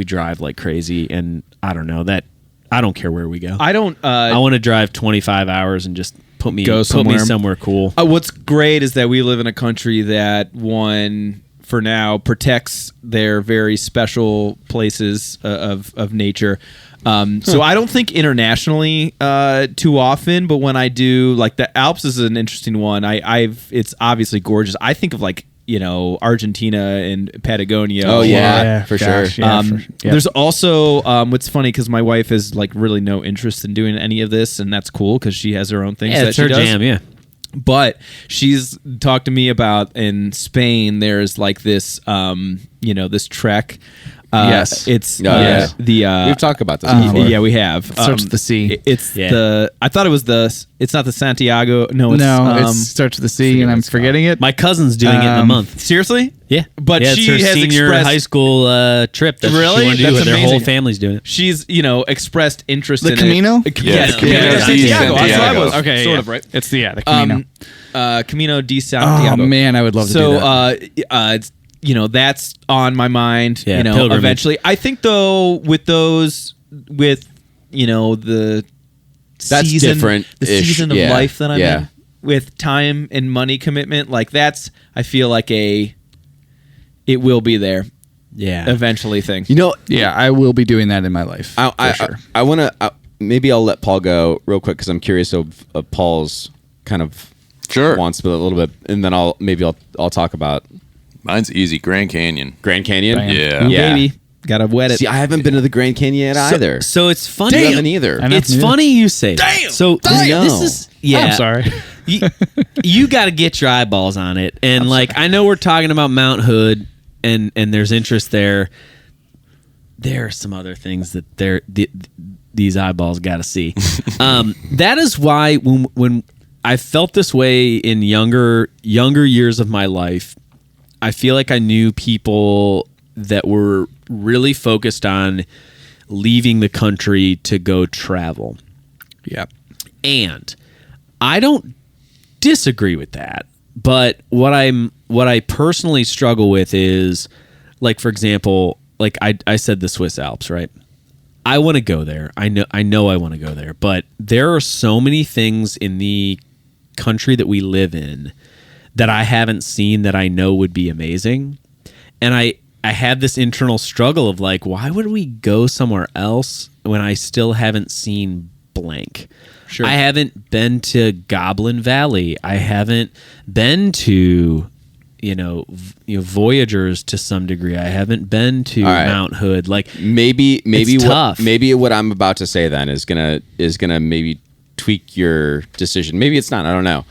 Speaker 2: drive like crazy. And I don't know that I don't care where we go.
Speaker 3: I don't.
Speaker 2: I want to drive 25 hours and just put me
Speaker 3: Go
Speaker 2: somewhere cool.
Speaker 3: What's great is that we live in a country that, one, for now, protects their very special places of nature. So I don't think internationally too often, but when I do, like the Alps is an interesting one. It's obviously gorgeous. I think of like, Argentina and Patagonia.
Speaker 1: Oh
Speaker 3: a
Speaker 1: yeah,
Speaker 3: lot.
Speaker 1: for sure.
Speaker 3: There's also what's funny because my wife has like really no interest in doing any of this, and that's cool because she has her own things.
Speaker 2: Yeah,
Speaker 3: that
Speaker 2: it's
Speaker 3: she
Speaker 2: her
Speaker 3: does.
Speaker 2: jam. Yeah.
Speaker 3: But she's talked to me about in Spain. There's like this, this trek.
Speaker 4: Yes.
Speaker 3: It's
Speaker 1: yeah.
Speaker 3: the
Speaker 1: We've talked about this before.
Speaker 3: yeah, we have.
Speaker 4: Starts with the C.
Speaker 3: It's
Speaker 2: Yeah.
Speaker 3: I thought it was it's not the Santiago. No, it's
Speaker 4: it starts with the C, and I'm forgetting it.
Speaker 2: My cousin's doing it in a month.
Speaker 3: seriously.
Speaker 2: Yeah,
Speaker 3: But
Speaker 2: yeah,
Speaker 3: she
Speaker 2: it's her
Speaker 3: has
Speaker 2: senior
Speaker 3: expressed-
Speaker 2: high school trip. That's what
Speaker 3: Really?
Speaker 2: she wanted to do.
Speaker 3: That's
Speaker 2: Their whole
Speaker 3: amazing.
Speaker 2: family's doing it.
Speaker 3: She's expressed interest
Speaker 4: The
Speaker 3: in
Speaker 4: Camino?
Speaker 3: it.
Speaker 5: Yeah,
Speaker 3: Yes,
Speaker 5: the Camino
Speaker 3: Camino
Speaker 5: di
Speaker 3: Santiago. That's what I
Speaker 5: Santiago.
Speaker 3: was.
Speaker 4: Okay,
Speaker 3: sort
Speaker 4: yeah.
Speaker 3: of right.
Speaker 4: It's the Camino.
Speaker 3: Camino di Santiago.
Speaker 4: Oh man, I would love to do that.
Speaker 3: it's that's on my mind.
Speaker 2: Yeah, pilgrimage.
Speaker 3: Eventually. I think though with those the
Speaker 1: That's
Speaker 3: season,
Speaker 1: different-ish.
Speaker 3: the season of
Speaker 1: Yeah.
Speaker 3: life that I'm
Speaker 1: Yeah.
Speaker 3: in with time and money commitment, like that's I feel like it will be there
Speaker 2: Yeah.
Speaker 3: eventually thing.
Speaker 4: Yeah, I will be doing that in my life.
Speaker 1: I
Speaker 4: for sure.
Speaker 1: I want to maybe I'll let Paul go real quick because I'm curious of Paul's kind of
Speaker 5: Sure.
Speaker 1: wants a little bit, and then I'll talk about
Speaker 5: Mine's easy. Grand Canyon.
Speaker 1: Grand Canyon.
Speaker 4: Bam.
Speaker 5: Yeah.
Speaker 3: Ooh,
Speaker 1: Yeah.
Speaker 3: baby, gotta wet it.
Speaker 1: See, I haven't been to the Grand Canyon yet either.
Speaker 2: So it's funny.
Speaker 1: You haven't either.
Speaker 4: I know.
Speaker 2: It's
Speaker 4: Yeah.
Speaker 2: funny you say that.
Speaker 3: Damn.
Speaker 2: So
Speaker 1: Damn.
Speaker 2: this is
Speaker 4: I'm sorry.
Speaker 2: you got to get your eyeballs on it. And I know we're talking about Mount Hood and there's interest there. There are some other things that these eyeballs got to see. That is why when I felt this way in younger years of my life, I feel like I knew people that were really focused on leaving the country to go travel.
Speaker 4: Yeah.
Speaker 2: And I don't disagree with that, but what I personally struggle with is, like, for example, like I said, the Swiss Alps, right? I want to go there. I know I want to go there, but there are so many things in the country that we live in that I haven't seen that I know would be amazing. And I had this internal struggle of like, why would we go somewhere else when I still haven't seen blank?
Speaker 3: Sure.
Speaker 2: I haven't been to Goblin Valley. I haven't been to, Voyagers to some degree. I haven't been to
Speaker 1: All right.
Speaker 2: Mount Hood. Like
Speaker 1: maybe
Speaker 2: It's tough.
Speaker 1: maybe what I'm about to say then is gonna maybe tweak your decision. Maybe it's not. I don't know.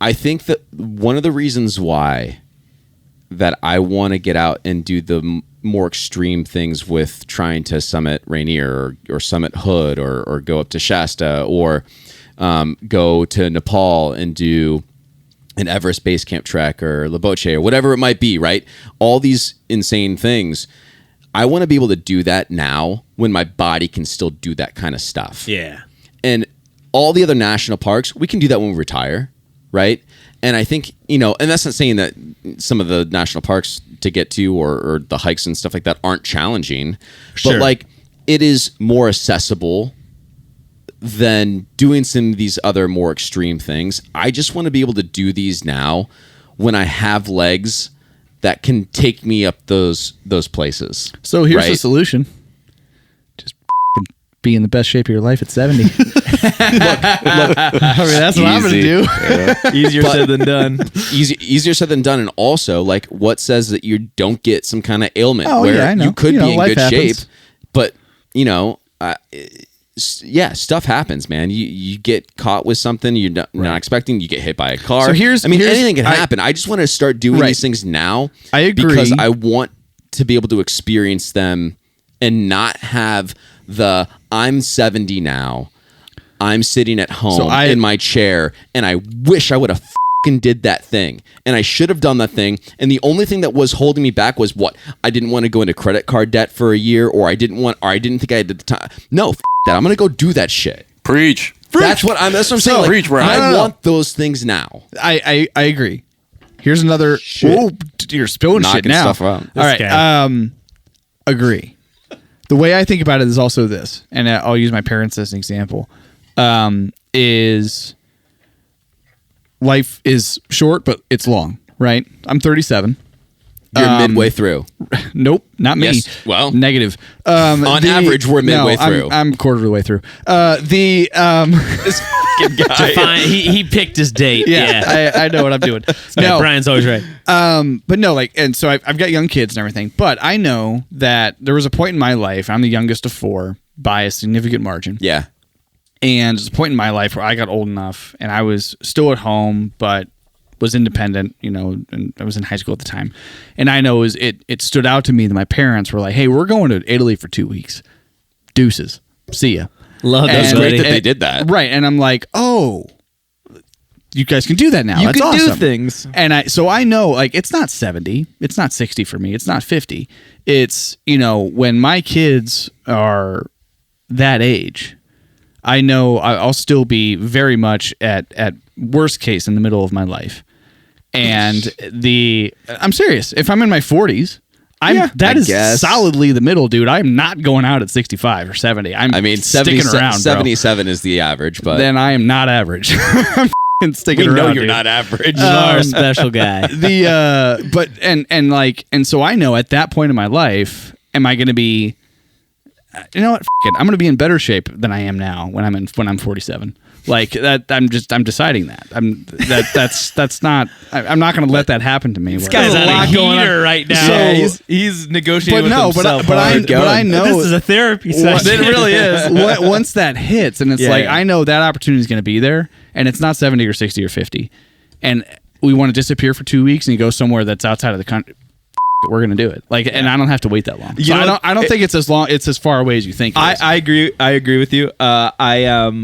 Speaker 1: I think that one of the reasons why that I want to get out and do the more extreme things with trying to summit Rainier or summit Hood or go up to Shasta or go to Nepal and do an Everest Base Camp trek or Leboche or whatever it might be, right? All these insane things. I want to be able to do that now when my body can still do that kind of stuff.
Speaker 2: yeah.
Speaker 1: And all the other national parks, we can do that when we retire, right? And I think, and that's not saying that some of the national parks to get to or the hikes and stuff like that aren't challenging.
Speaker 2: Sure.
Speaker 1: But like it is more accessible than doing some of these other more extreme things. I just want to be able to do these now when I have legs that can take me up those places.
Speaker 4: So here's the
Speaker 1: right?
Speaker 4: solution. Just be in the best shape of your life at 70. That's what I'm going to do.
Speaker 3: Easier said than done.
Speaker 1: Easier said than done. And also, like, what says that you don't get some kind of ailment
Speaker 4: Oh,
Speaker 1: where
Speaker 4: yeah, I know.
Speaker 1: you could be in
Speaker 4: life
Speaker 1: good
Speaker 4: happens.
Speaker 1: shape, but stuff happens, man. You get caught with something you're not expecting. You get hit by a car.
Speaker 4: So here's-
Speaker 1: anything can happen. I just want to start doing
Speaker 4: Right.
Speaker 1: these things now.
Speaker 4: I agree.
Speaker 1: because I want to be able to experience them and not have I'm 70 now. I'm sitting at home in my chair, and I wish I would have did that thing, and I should have done that thing. And the only thing that was holding me back was what I didn't want to go into credit card debt for a year, or I didn't think I had the time. No, that. I'm gonna go do that shit.
Speaker 5: Preach.
Speaker 1: That's what I'm saying. Like,
Speaker 5: Preach, Ryan.
Speaker 1: I
Speaker 4: No.
Speaker 1: want those things now.
Speaker 4: I agree. Here's another.
Speaker 1: Shit.
Speaker 4: Oh, you're spilling shit
Speaker 1: Knocking
Speaker 4: now.
Speaker 1: stuff out.
Speaker 4: All right.
Speaker 2: guy.
Speaker 4: Agree. The way I think about it is also this, and I'll use my parents as an example. is life is short, but it's long, right? I'm 37.
Speaker 1: You're midway through.
Speaker 4: Nope, not me.
Speaker 1: Yes, well,
Speaker 4: negative.
Speaker 1: on average, we're midway through.
Speaker 4: I'm a quarter of the way through.
Speaker 1: This fucking guy.
Speaker 2: He picked his date.
Speaker 4: Yeah, I know what I'm doing.
Speaker 2: No, Brian's always right.
Speaker 4: But no, like, and so I've got young kids and everything. But I know that there was a point in my life. I'm the youngest of 4 by a significant margin.
Speaker 1: Yeah.
Speaker 4: And there's a point in my life where I got old enough, and I was still at home, but was independent, and I was in high school at the time. And I know it stood out to me that my parents were like, "Hey, we're going to Italy for 2 weeks. Deuces. See ya."
Speaker 2: Love
Speaker 1: That's
Speaker 2: that.
Speaker 1: great that they did that.
Speaker 4: Right. And I'm like, "Oh, you guys can do that now.
Speaker 3: You
Speaker 4: That's
Speaker 3: can do
Speaker 4: awesome."
Speaker 3: things.
Speaker 4: And I know, like, it's not 70, it's not 60 for me, it's not 50. It's, when my kids are that age, I know I'll still be very much at worst case in the middle of my life. And I'm serious. If I'm in my 40s, that is solidly the middle, dude. I'm not going out at 65 or 70. Sticking around,
Speaker 1: 77 is the average, but
Speaker 4: then I am not average. I'm sticking
Speaker 1: we
Speaker 4: around.
Speaker 1: know you're
Speaker 4: dude.
Speaker 1: not average.
Speaker 2: You are a special guy.
Speaker 4: And so I know at that point in my life, am I going to be? You know what? F it. I'm going to be in better shape than I am now when I'm 47. Like that, I'm deciding that. That's not. I'm not going to let that happen to me.
Speaker 2: This guy's on a heater right now.
Speaker 3: Yeah, he's negotiating with himself.
Speaker 4: But I know
Speaker 2: this is a therapy session.
Speaker 3: It really is.
Speaker 4: Once that hits, and it's I know that opportunity is going to be there, and it's not 70 or 60 or 50, and we want to disappear for 2 weeks and you go somewhere that's outside of the country. We're gonna do it, and I don't have to wait that long. So I don't think it's as long. It's as far away as you think.
Speaker 3: I agree. I agree with you. I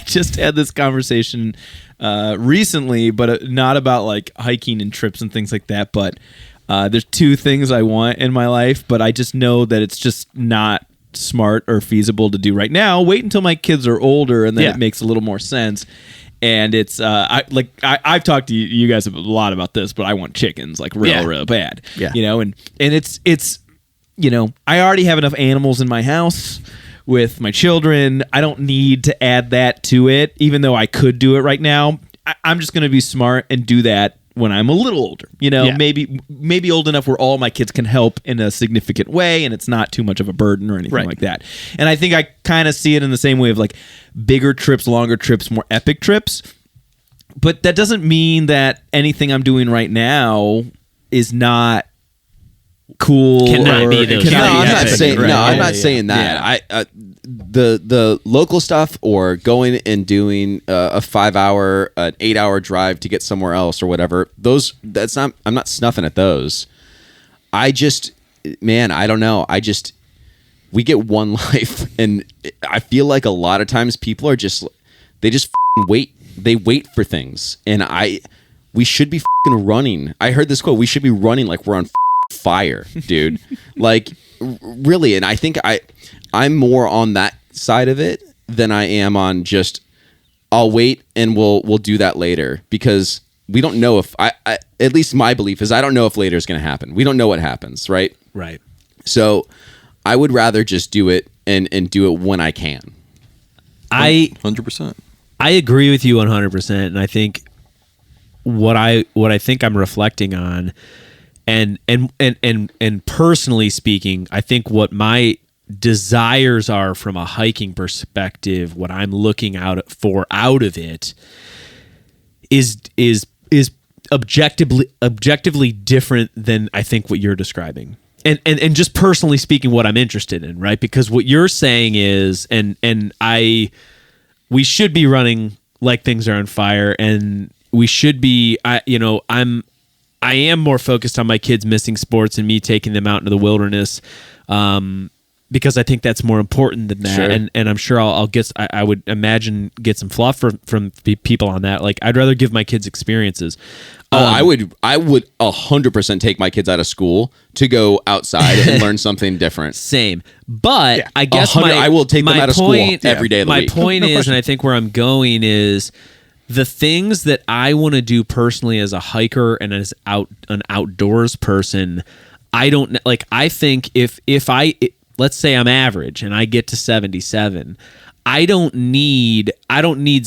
Speaker 3: just had this conversation recently, but not about like hiking and trips and things like that. But there's 2 things I want in my life, but I just know that it's just not smart or feasible to do right now. Wait until my kids are older, and then it makes a little more sense. And it's I've talked to you guys a lot about this, but I want chickens like real bad.
Speaker 4: Yeah.
Speaker 3: And it's I already have enough animals in my house with my children. I don't need to add that to it, even though I could do it right now. I'm just going to be smart and do that when I'm a little older. Maybe old enough where all my kids can help in a significant way and it's not too much of a burden or anything like that. And I think I kind of see it in the same way of like bigger trips, longer trips, more epic trips. But that doesn't mean that anything I'm doing right now is not cool.
Speaker 2: Cannot be those.
Speaker 1: I'm not saying
Speaker 3: Right.
Speaker 1: I'm not saying that.
Speaker 3: Yeah.
Speaker 1: The local stuff or going and doing a 5-hour, an 8-hour drive to get somewhere else or whatever. I'm not snuffing at those. I don't know. We get one life, and I feel like a lot of times people are they wait. They wait for things, and we should be running. I heard this quote. We should be running like we're on fire, dude. Like really. And I think I'm more on that side of it than I am on just I'll wait and we'll do that later, because we don't know if I at least my belief is I don't know if later is going to happen. We don't know what happens, right?
Speaker 2: Right.
Speaker 1: So I would rather just do it and do it when I can.
Speaker 5: 100%.
Speaker 2: I agree with you 100%, and I think what I think I'm reflecting on, and personally speaking, I think what my desires are from a hiking perspective, what I'm looking out of it is objectively different than I think what you're describing. And just personally speaking, what I'm interested in, right? Because what you're saying is, we should be running like things are on fire, and we should be. I am more focused on my kids missing sports and me taking them out into the wilderness, because I think that's more important than that.
Speaker 1: Sure.
Speaker 2: And I'm sure I would imagine get some fluff from people on that. Like, I'd rather give my kids experiences.
Speaker 1: I would 100% take my kids out of school to go outside and learn something different.
Speaker 2: Same. But I guess
Speaker 1: I will take them out of school every day of the week.
Speaker 2: My point is, and I think where I'm going is, the things that I want to do personally as a hiker and as an outdoors person, I don't like. I think if let's say I'm average and I get to 77, I don't need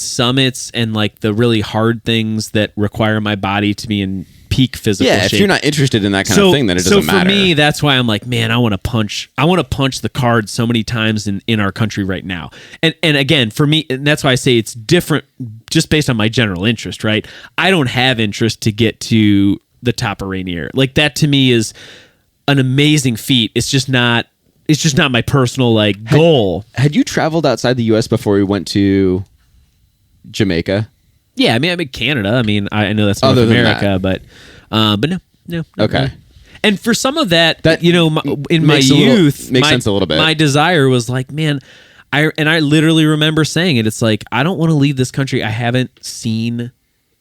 Speaker 2: summits and like the really hard things that require my body to be in peak physical shape.
Speaker 1: If you're not interested in that kind of thing, then it doesn't matter.
Speaker 2: So for me, that's why I'm like, man, I want to punch the card so many times in our country right now. And again, for me, and that's why I say it's different just based on my general interest, right? I don't have interest to get to the top of Rainier. Like that to me is an amazing feat. It's just not my personal like goal.
Speaker 1: Had you traveled outside the U.S. before we went to Jamaica?
Speaker 2: Yeah, I mean, I'm in Canada. I mean, I know that's North America, but no.
Speaker 1: Okay.
Speaker 2: And for some of that you know, in my
Speaker 1: Makes
Speaker 2: youth,
Speaker 1: makes sense a little bit.
Speaker 2: My desire was like, man, I literally remember saying it. It's like, I don't want to leave this country. I haven't seen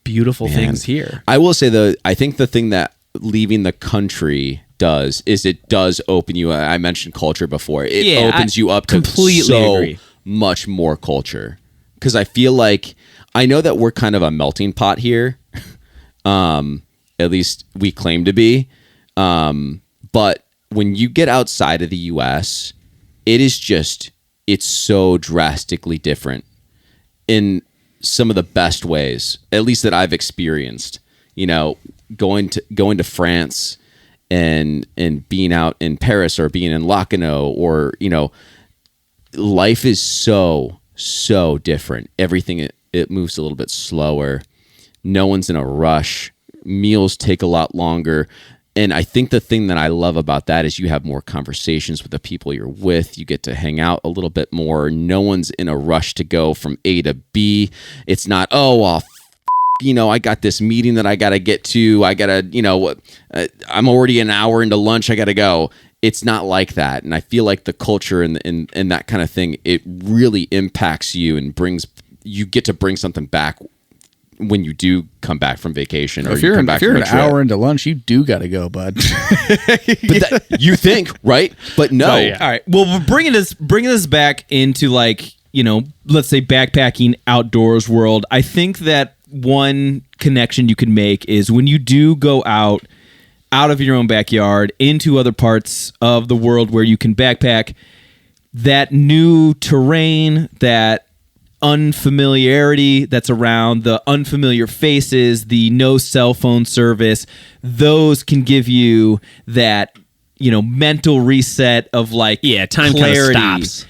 Speaker 2: beautiful things here.
Speaker 1: I will say though, I think the thing that leaving the country does is it does open you. I mentioned culture before. It opens you up to so much more culture. Because I feel like I know that we're kind of a melting pot here. At least we claim to be. But when you get outside of the U.S., it's so drastically different in some of the best ways, at least that I've experienced. You know, going to France and being out in Paris or being in Lacanau, or you know, life is so different. Everything it moves a little bit slower. No one's in a rush. Meals take a lot longer. And I think the thing that I love about that is you have more conversations with the people you're with. You get to hang out a little bit more. No one's in a rush to go from A to B. It's not, you know, I got this meeting that I got to get to. I got to, you know, I'm already an hour into lunch. I got to go. It's not like that. And I feel like the culture and that kind of thing, it really impacts you and you get to bring something back when you do come back from vacation. Or
Speaker 4: if you're an
Speaker 1: trip.
Speaker 4: hour into lunch, you do got to go, bud.
Speaker 1: But you think, right? But no.
Speaker 3: Oh, yeah. All right. Well, we're bringing this back into like, you know, let's say backpacking outdoors world. I think that one connection you can make is when you do go out of your own backyard into other parts of the world where you can backpack, that new terrain, that unfamiliarity that's around, the unfamiliar faces, the no cell phone service, those can give you that, you know, mental reset of like,
Speaker 2: time
Speaker 3: clarity.
Speaker 2: kind of stops.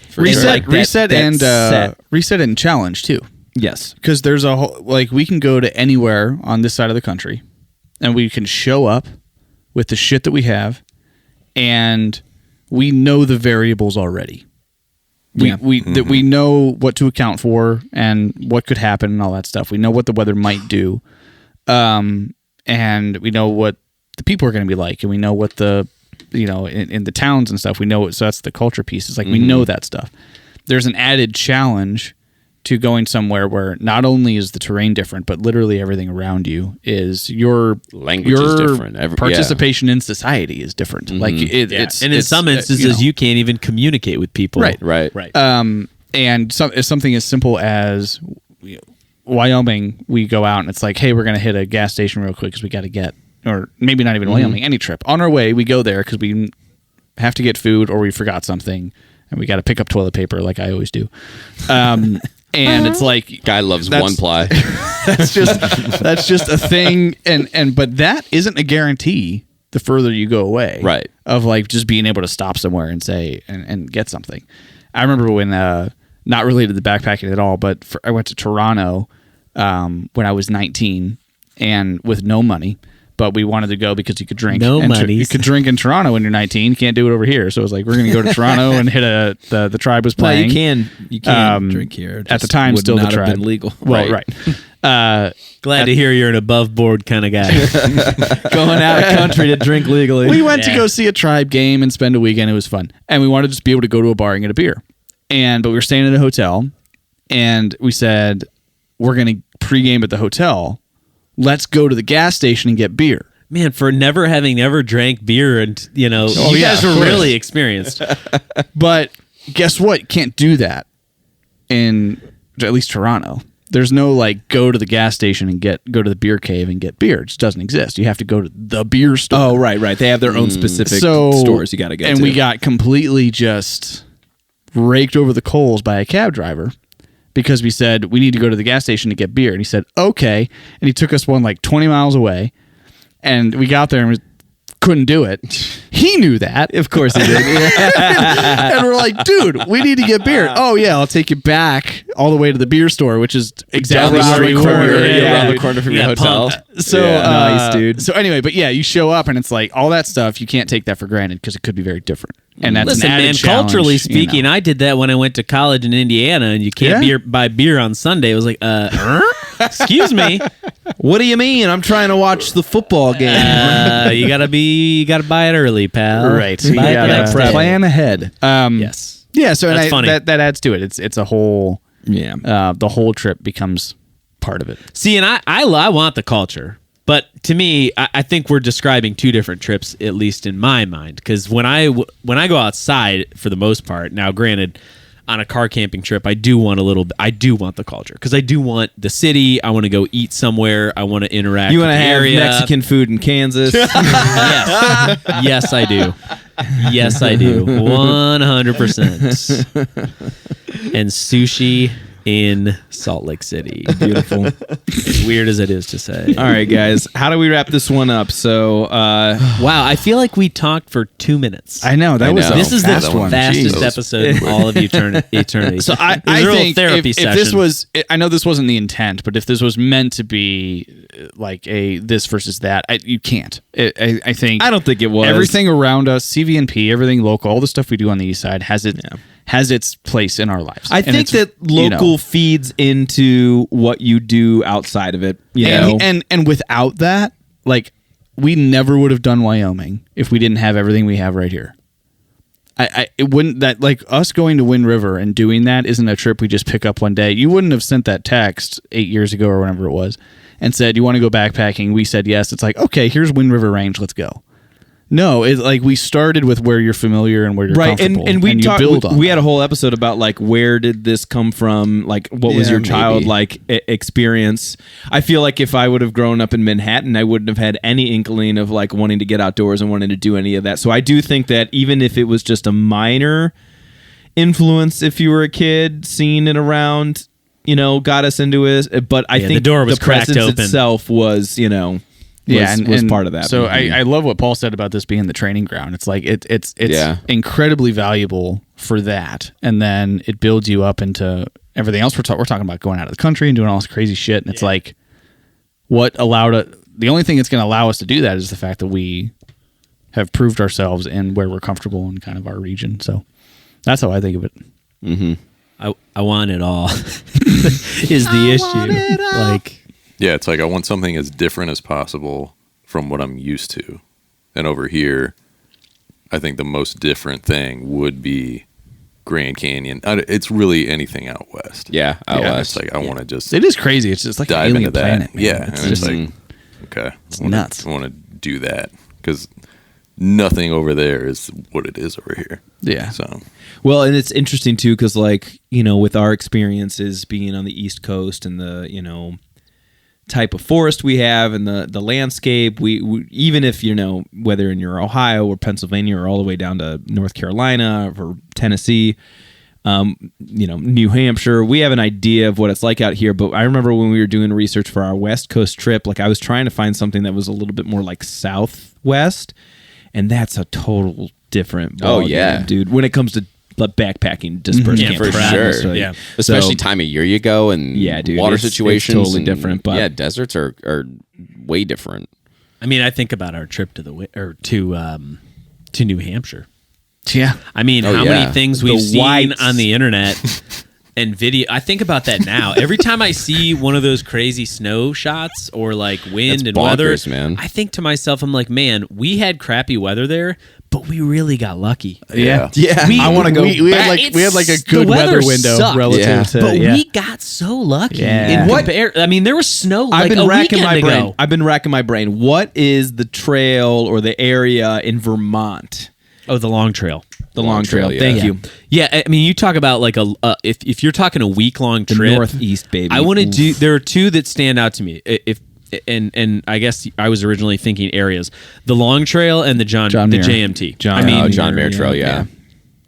Speaker 4: Reset and challenge too.
Speaker 3: Yes.
Speaker 4: Because there's a whole, like, we can go to anywhere on this side of the country and we can show up with the shit that we have, and we know the variables already. We know what to account for and what could happen and all that stuff. We know what the weather might do, and we know what the people are going to be like, and we know what the, you know, in the towns and stuff. We know so that's the culture piece. It's like we know that stuff. There's an added challenge to going somewhere where not only is the terrain different, but literally everything around you is your
Speaker 1: language is different.
Speaker 4: Participation in society is different. Like it's
Speaker 2: and in some instances you can't even communicate with people.
Speaker 1: Right.
Speaker 4: And something as simple as Wyoming, we go out and it's like, hey, we're going to hit a gas station real quick because we got to get, or maybe not even Wyoming, any trip. On our way, we go there because we have to get food or we forgot something and we got to pick up toilet paper like I always do. And it's like,
Speaker 1: guy loves one ply.
Speaker 4: That's just a thing. But that isn't a guarantee the further you go away.
Speaker 1: Right.
Speaker 4: Of like just being able to stop somewhere and say, and get something. I remember when, not related to backpacking at all, but I went to Toronto when I was 19 and with no money. But we wanted to go because you could drink. You could drink in Toronto when you're 19. You can't do it over here. So it was like, we're going to go to Toronto and hit the tribe was playing.
Speaker 3: Well, you can drink here.
Speaker 4: At the time, still the tribe.
Speaker 3: Been legal.
Speaker 4: Well, right.
Speaker 2: Glad to hear you're an above board kind of guy.
Speaker 3: Going out of country to drink legally.
Speaker 4: We went to go see a tribe game and spend a weekend. It was fun. And we wanted to just be able to go to a bar and get a beer. But we were staying at a hotel. And we said, we're going to pregame at the hotel. Let's go to the gas station and get beer.
Speaker 2: Man, for never having ever drank beer, and you guys were really experienced.
Speaker 4: But guess what? You can't do that in at least Toronto. There's no like go to the gas station and go to the beer cave and get beer. It just doesn't exist. You have to go to the beer store.
Speaker 3: Oh, right. They have their own specific stores you got to go to.
Speaker 4: And we got completely just raked over the coals by a cab driver because we said we need to go to the gas station to get beer. And he said, okay. And he took us one like 20 miles away. And we got there and couldn't do it. He knew that.
Speaker 3: Of course he did.
Speaker 4: And we're like, dude, we need to get beer. Oh, yeah, I'll take you back all the way to the beer store, which is exactly
Speaker 1: Down the
Speaker 4: around the
Speaker 1: street
Speaker 4: corner.
Speaker 1: corner,
Speaker 3: yeah,
Speaker 1: around the
Speaker 3: dude.
Speaker 1: corner from
Speaker 2: You
Speaker 1: your
Speaker 2: got
Speaker 1: hotel.
Speaker 2: pumped.
Speaker 4: So
Speaker 3: Nice, dude.
Speaker 4: So anyway, but yeah, you show up and it's like all that stuff. You can't take that for granted because it could be very different. And that's
Speaker 2: Listen,
Speaker 4: an added
Speaker 2: man,
Speaker 4: challenge,
Speaker 2: culturally
Speaker 4: you
Speaker 2: speaking,
Speaker 4: know.
Speaker 2: I did that when I went to college in Indiana, and you can't buy beer on Sunday. It was like, excuse me,
Speaker 3: What do you mean? I'm trying to watch the football game.
Speaker 2: you gotta buy it early, pal.
Speaker 4: right.
Speaker 2: Buy
Speaker 4: You
Speaker 2: it the
Speaker 4: gotta
Speaker 2: next day.
Speaker 3: Plan ahead.
Speaker 2: Yes.
Speaker 4: Yeah. So
Speaker 2: That's funny.
Speaker 4: that adds to it. It's a whole.
Speaker 3: Yeah.
Speaker 4: The whole trip becomes part of it.
Speaker 2: See, and I want the culture, but to me, I think we're describing two different trips, at least in my mind. Because when I go outside, for the most part, now granted, on a car camping trip, I do want the culture because I do want the city. I want to go eat somewhere. I want to interact.
Speaker 3: You
Speaker 2: want to
Speaker 3: have
Speaker 2: area.
Speaker 3: Mexican food in Kansas.
Speaker 2: Yes, yes, I do. Yes, I do. 100%. And sushi in Salt Lake City.
Speaker 3: Beautiful.
Speaker 2: As weird as it is to say.
Speaker 3: All right, guys. How do we wrap this one up? So,
Speaker 2: Wow, I feel like we talked for 2 minutes.
Speaker 4: I know that
Speaker 1: I
Speaker 4: was
Speaker 1: know.
Speaker 2: This is the
Speaker 1: Fast one.
Speaker 2: fastest
Speaker 1: Jeez.
Speaker 2: episode in all of eternity.
Speaker 4: So I
Speaker 2: It was a real
Speaker 4: think
Speaker 2: therapy
Speaker 4: if
Speaker 2: session.
Speaker 4: this was, I know this wasn't the intent, but if this was meant to be like a this versus that, you can't. I think
Speaker 3: I don't think it was.
Speaker 4: everything around us, CVNP, everything local, all the stuff we do on the east side has its place in our lives.
Speaker 3: I
Speaker 4: And
Speaker 3: think
Speaker 4: it's,
Speaker 3: that
Speaker 4: you know,
Speaker 3: local feeds into what you do outside of it. You know?
Speaker 4: and without that, like we never would have done Wyoming if we didn't have everything we have right here. It wouldn't that like us going to Wind River and doing that isn't a trip we just pick up one day. You wouldn't have sent that text 8 years ago or whenever it was and said, you want to go backpacking? We said yes. It's like, okay, here's Wind River Range. Let's go. No, it's like we started with where you're familiar and where you're
Speaker 3: right,
Speaker 4: comfortable.
Speaker 3: and we
Speaker 4: you
Speaker 3: talked.
Speaker 4: build on
Speaker 3: We
Speaker 4: that.
Speaker 3: had a whole episode about like where did this come from? Like what was
Speaker 1: Yeah,
Speaker 3: your
Speaker 1: maybe.
Speaker 3: childlike experience? I feel like if I would have grown up in Manhattan, I wouldn't have had any inkling of like wanting to get outdoors and wanting to do any of that. So I do think that even if it was just a minor influence, if you were a kid, seeing it around, you know, got us into it. But I think
Speaker 2: the door was
Speaker 3: the
Speaker 2: cracked
Speaker 3: presence
Speaker 2: open.
Speaker 3: itself was, you know. Was part of that.
Speaker 4: So
Speaker 3: Mhm.
Speaker 4: I love what Paul said about this being the training ground. It's like it's
Speaker 1: Yeah.
Speaker 4: incredibly valuable for that, and then it builds you up into everything else. We're talking about going out of the country and doing all this crazy shit, and it's like what allowed it. The only thing that's going to allow us to do that is the fact that we have proved ourselves in where we're comfortable in kind of our region. So that's how I think of it.
Speaker 2: I want it all is the issue. Like,
Speaker 5: Yeah, it's like I want something as different as possible from what I'm used to. And over here, I think the most different thing would be Grand Canyon. It's really anything out west.
Speaker 1: Yeah, out
Speaker 5: Yeah,
Speaker 1: west.
Speaker 5: it's like I want to just
Speaker 4: It is crazy. It's just like an
Speaker 5: dive
Speaker 4: alien
Speaker 5: into that.
Speaker 4: planet. Man.
Speaker 5: Yeah,
Speaker 4: it's
Speaker 5: and it's
Speaker 4: just
Speaker 5: like okay,
Speaker 4: it's nuts.
Speaker 5: I want to do that because nothing over there is what it is over here.
Speaker 4: yeah.
Speaker 5: So
Speaker 3: Well, and it's interesting too because, like, you know, with our experiences being on the East Coast and the, you know, type of forest we have and the landscape, we even if, you know, whether in your Ohio or Pennsylvania or all the way down to North Carolina or Tennessee, you know, New Hampshire, we have an idea of what it's like out here. But I remember when we were doing research for our West Coast trip, like I was trying to find something that was a little bit more like Southwest, and that's a total different
Speaker 1: Oh,
Speaker 3: ballgame,
Speaker 1: yeah.
Speaker 3: dude, when it comes to backpacking dispersed
Speaker 2: Yeah,
Speaker 3: camp
Speaker 2: for
Speaker 3: practice,
Speaker 1: sure.
Speaker 3: right?
Speaker 2: Yeah.
Speaker 1: Especially
Speaker 3: So-
Speaker 1: time of year you go and
Speaker 3: Yeah, dude,
Speaker 1: water
Speaker 3: it's
Speaker 1: situations.
Speaker 3: totally
Speaker 1: and-
Speaker 3: different, but-
Speaker 1: yeah, deserts are way different.
Speaker 2: I mean, I think about our trip to to New Hampshire.
Speaker 4: Yeah.
Speaker 2: I mean,
Speaker 1: Oh,
Speaker 2: how
Speaker 1: yeah.
Speaker 2: many things we've
Speaker 3: The
Speaker 2: seen
Speaker 3: whites.
Speaker 2: on the internet and video. I think about that now. Every time I see one of those crazy snow shots or like wind
Speaker 1: That's
Speaker 2: and weather,
Speaker 1: bonkers, man.
Speaker 2: I think to myself, I'm like, man, we had crappy weather there, but we really got lucky.
Speaker 4: Yeah.
Speaker 3: Yeah,
Speaker 2: We-
Speaker 3: I want to go.
Speaker 4: We had
Speaker 3: back.
Speaker 4: like we had like a
Speaker 2: It's-
Speaker 4: good
Speaker 2: the weather
Speaker 4: weather window
Speaker 2: sucked.
Speaker 4: relative
Speaker 1: Yeah.
Speaker 4: to
Speaker 2: But we got so lucky.
Speaker 4: Yeah.
Speaker 2: In
Speaker 4: What-
Speaker 2: I mean, there was snow like
Speaker 3: I've been
Speaker 2: a
Speaker 3: racking my
Speaker 2: weekend
Speaker 3: brain.
Speaker 2: ago.
Speaker 3: I've been racking my brain. What is the trail or the area in Vermont?
Speaker 2: Oh, the Long Trail.
Speaker 3: The Long Trail.
Speaker 1: yeah.
Speaker 3: Thank
Speaker 1: Yeah.
Speaker 3: you.
Speaker 2: Yeah, I mean, you talk about like if you're talking a week long
Speaker 3: The
Speaker 2: trip,
Speaker 3: Northeast, baby.
Speaker 2: I want to
Speaker 3: Oof.
Speaker 2: do. There are two that stand out to me. And I guess I was originally thinking areas: the Long Trail and the
Speaker 4: John
Speaker 2: the
Speaker 4: Muir.
Speaker 2: JMT.
Speaker 4: John-
Speaker 2: I mean,
Speaker 1: John Mayer Trail, yeah.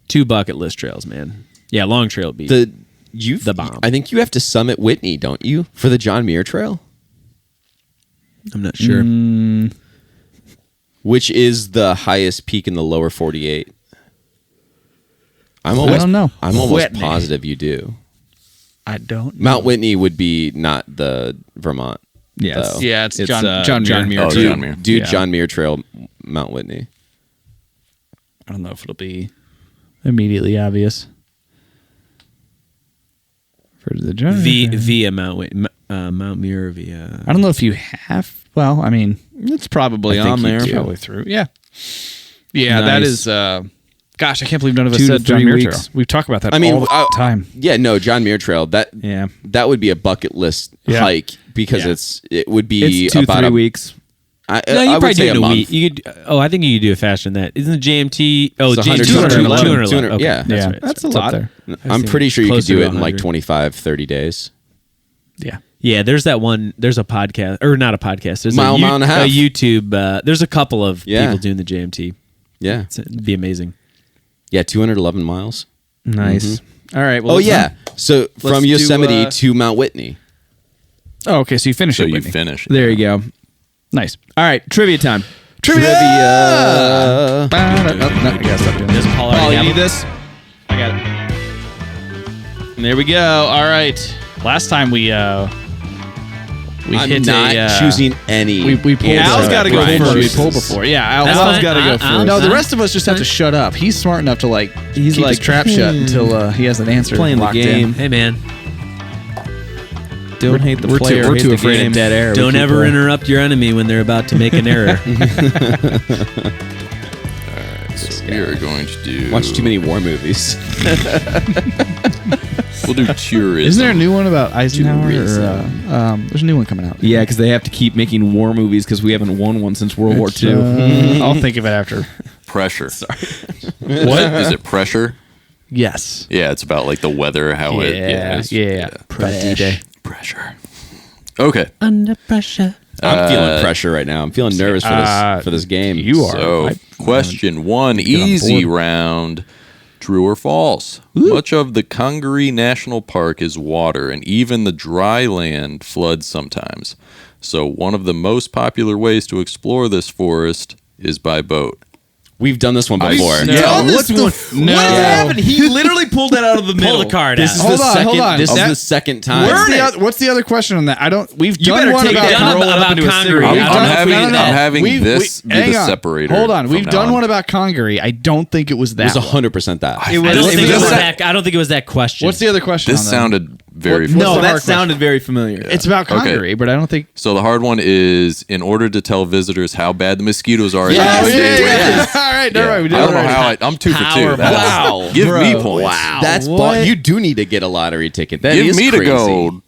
Speaker 2: 2 bucket list trails, man. Yeah, Long Trail would be the bomb.
Speaker 1: I think you have to summit Whitney, don't you, for the John Muir Trail?
Speaker 2: I'm not sure.
Speaker 1: Which is the highest peak in the lower 48?
Speaker 4: I don't know.
Speaker 1: I'm almost
Speaker 4: Whitney.
Speaker 1: positive you do.
Speaker 4: I don't know.
Speaker 1: Mount Whitney would be not the Vermont.
Speaker 3: Yes.
Speaker 1: though.
Speaker 4: Yeah, it's John Muir.
Speaker 5: Oh,
Speaker 1: Dude,
Speaker 5: John Muir.
Speaker 1: dude,
Speaker 4: Yeah.
Speaker 1: John Muir Trail, Mount Whitney.
Speaker 4: I don't know if it'll be immediately obvious. For the John
Speaker 2: Via Mount Muir via.
Speaker 4: I don't know if you have. Well, I mean,
Speaker 3: It's probably
Speaker 1: I think
Speaker 3: on
Speaker 1: you
Speaker 3: there.
Speaker 1: do.
Speaker 4: probably through. Yeah. Yeah, that
Speaker 3: Nice.
Speaker 4: is. Gosh, I can't believe none of us
Speaker 3: 2 to
Speaker 4: said John
Speaker 3: 3
Speaker 4: Muir
Speaker 3: weeks.
Speaker 4: Trail. We talk about that
Speaker 1: I mean,
Speaker 4: all the time.
Speaker 1: Yeah, no, John Muir Trail. That
Speaker 3: Yeah.
Speaker 1: would be a bucket list
Speaker 4: Yeah.
Speaker 1: hike because
Speaker 4: Yeah.
Speaker 1: it would be
Speaker 3: It's 2-3
Speaker 1: about
Speaker 3: weeks.
Speaker 2: No,
Speaker 1: I
Speaker 2: you
Speaker 1: would
Speaker 2: probably
Speaker 1: say
Speaker 2: do it in a
Speaker 1: month.
Speaker 2: week. You could. Oh, I think you could do it faster than that. Isn't the JMT? Oh,
Speaker 1: It's
Speaker 2: JMT
Speaker 1: 211.
Speaker 2: 211. Okay,
Speaker 1: Yeah.
Speaker 2: that's
Speaker 4: Yeah.
Speaker 2: right.
Speaker 3: That's a
Speaker 4: It's
Speaker 3: lot.
Speaker 4: up there.
Speaker 1: I'm pretty sure you could
Speaker 2: closer
Speaker 1: do
Speaker 2: to
Speaker 1: it in like
Speaker 2: 100.
Speaker 1: 25, 30 days.
Speaker 4: Yeah.
Speaker 2: Yeah, there's that one. There's a podcast, or not a podcast. There's
Speaker 1: Mile and a half.
Speaker 2: a YouTube. There's a couple of
Speaker 1: Yeah.
Speaker 2: people doing the JMT.
Speaker 1: Yeah.
Speaker 2: It'd be amazing.
Speaker 1: Yeah, 211 miles.
Speaker 3: Nice. All right. Well,
Speaker 1: Oh,
Speaker 3: let's-
Speaker 1: yeah. So from
Speaker 3: do,
Speaker 1: Yosemite
Speaker 3: uh,
Speaker 1: to Mount Whitney.
Speaker 4: Oh, okay. So you finish
Speaker 5: So
Speaker 4: it.
Speaker 5: you
Speaker 4: Whitney.
Speaker 5: finish.
Speaker 3: There you go.
Speaker 4: Nice.
Speaker 3: All right. Trivia time.
Speaker 1: Trivia.
Speaker 4: No, I gotta stop doing this.
Speaker 2: Paul
Speaker 3: Paul,
Speaker 2: already
Speaker 3: you
Speaker 2: have
Speaker 3: need
Speaker 2: them?
Speaker 3: this? I got it. There we go. All right.
Speaker 4: Last time we
Speaker 1: I'm
Speaker 4: hit
Speaker 1: not
Speaker 4: a
Speaker 1: choosing any.
Speaker 4: we pulled.
Speaker 3: Al's gotta go
Speaker 4: Brian,
Speaker 3: first.
Speaker 4: We pulled before. Yeah,
Speaker 2: That's
Speaker 3: Al's
Speaker 2: fine.
Speaker 3: got to go first.
Speaker 4: No, the rest of us just have to shut up. He's smart enough to
Speaker 3: He's
Speaker 4: keep
Speaker 3: like,
Speaker 4: his trap shut until he has an answer
Speaker 3: playing the
Speaker 4: locked
Speaker 3: game.
Speaker 2: Hey, man,
Speaker 3: Don't hate the
Speaker 4: we're too-
Speaker 3: player.
Speaker 4: we're
Speaker 3: hate
Speaker 4: too
Speaker 3: the
Speaker 4: afraid of
Speaker 3: game.
Speaker 4: dead air. We
Speaker 2: don't
Speaker 4: keep,
Speaker 2: ever interrupt your enemy when they're about to make an error.
Speaker 5: So we are going to do.
Speaker 1: Watch too many war movies.
Speaker 5: We'll do tourism.
Speaker 4: Isn't there a new one about Eisenhower?
Speaker 1: Tourism.
Speaker 4: There's a new one coming out.
Speaker 3: Yeah, because they have to keep making war movies because we haven't won one since World War II.
Speaker 4: I'll think of it after.
Speaker 5: pressure? What is it? Pressure?
Speaker 4: Yes.
Speaker 5: Yeah, it's about like the weather, how it. Yeah, it's- Pressure. Okay.
Speaker 2: Under pressure.
Speaker 1: I'm feeling pressure right now. I'm feeling nervous for this game.
Speaker 4: You are.
Speaker 5: So, question one,
Speaker 4: on
Speaker 5: easy
Speaker 4: board.
Speaker 5: round. True or false? Much of the Congaree National Park is water, and even the dry land floods sometimes. So, one of the most popular ways to explore this forest is by boat.
Speaker 1: We've done this one before.
Speaker 5: Yeah,
Speaker 3: What the
Speaker 4: No.
Speaker 3: What happened? He literally pulled that out of the middle.
Speaker 2: Pull the card
Speaker 1: This
Speaker 2: out.
Speaker 1: is
Speaker 4: Hold
Speaker 1: the
Speaker 4: on,
Speaker 1: second.
Speaker 4: hold on.
Speaker 1: This
Speaker 4: That-
Speaker 1: is the second time.
Speaker 4: What's the other question on that? I don't. We've
Speaker 3: You
Speaker 4: done
Speaker 3: better
Speaker 4: one
Speaker 3: take
Speaker 4: about
Speaker 3: that and roll it up
Speaker 2: about
Speaker 3: into a
Speaker 2: Congaree.
Speaker 3: cigarette.
Speaker 5: I'm,
Speaker 2: Yeah,
Speaker 5: I'm having,
Speaker 2: no, no, no.
Speaker 5: I'm having
Speaker 4: We've-
Speaker 5: this be
Speaker 4: hang
Speaker 5: the
Speaker 4: on.
Speaker 5: separator.
Speaker 4: Hold on.
Speaker 5: from
Speaker 4: We've
Speaker 5: now
Speaker 4: done
Speaker 5: on.
Speaker 4: one about Congaree. I don't think it was
Speaker 1: It
Speaker 4: that.
Speaker 1: was
Speaker 4: one.
Speaker 1: 100% that.
Speaker 3: It was-
Speaker 2: I don't think it was
Speaker 5: this-
Speaker 2: that. I don't think it was that question.
Speaker 4: What's the other question?
Speaker 5: This
Speaker 4: on that?
Speaker 5: sounded very
Speaker 4: What-
Speaker 3: No,
Speaker 4: What's the
Speaker 3: that
Speaker 4: hard
Speaker 3: sounded very familiar.
Speaker 4: It's about
Speaker 5: Okay.
Speaker 4: Congaree, but I don't think.
Speaker 5: So the hard one is in order to tell visitors how bad the mosquitoes are.
Speaker 1: Yeah,
Speaker 5: in the
Speaker 1: oh,
Speaker 5: United
Speaker 1: yeah,
Speaker 5: States.
Speaker 4: All right, never
Speaker 5: Yeah.
Speaker 4: mind. We did
Speaker 5: I don't
Speaker 4: it
Speaker 5: know
Speaker 4: already.
Speaker 5: how I'm 2 for 2.
Speaker 2: Power.
Speaker 5: That's-
Speaker 1: Wow.
Speaker 5: Give
Speaker 3: Bro.
Speaker 5: me points.
Speaker 1: Wow. That's
Speaker 3: What?
Speaker 1: You do need to get a lottery ticket. That
Speaker 5: Give
Speaker 1: is
Speaker 5: me
Speaker 1: crazy.
Speaker 5: the gold.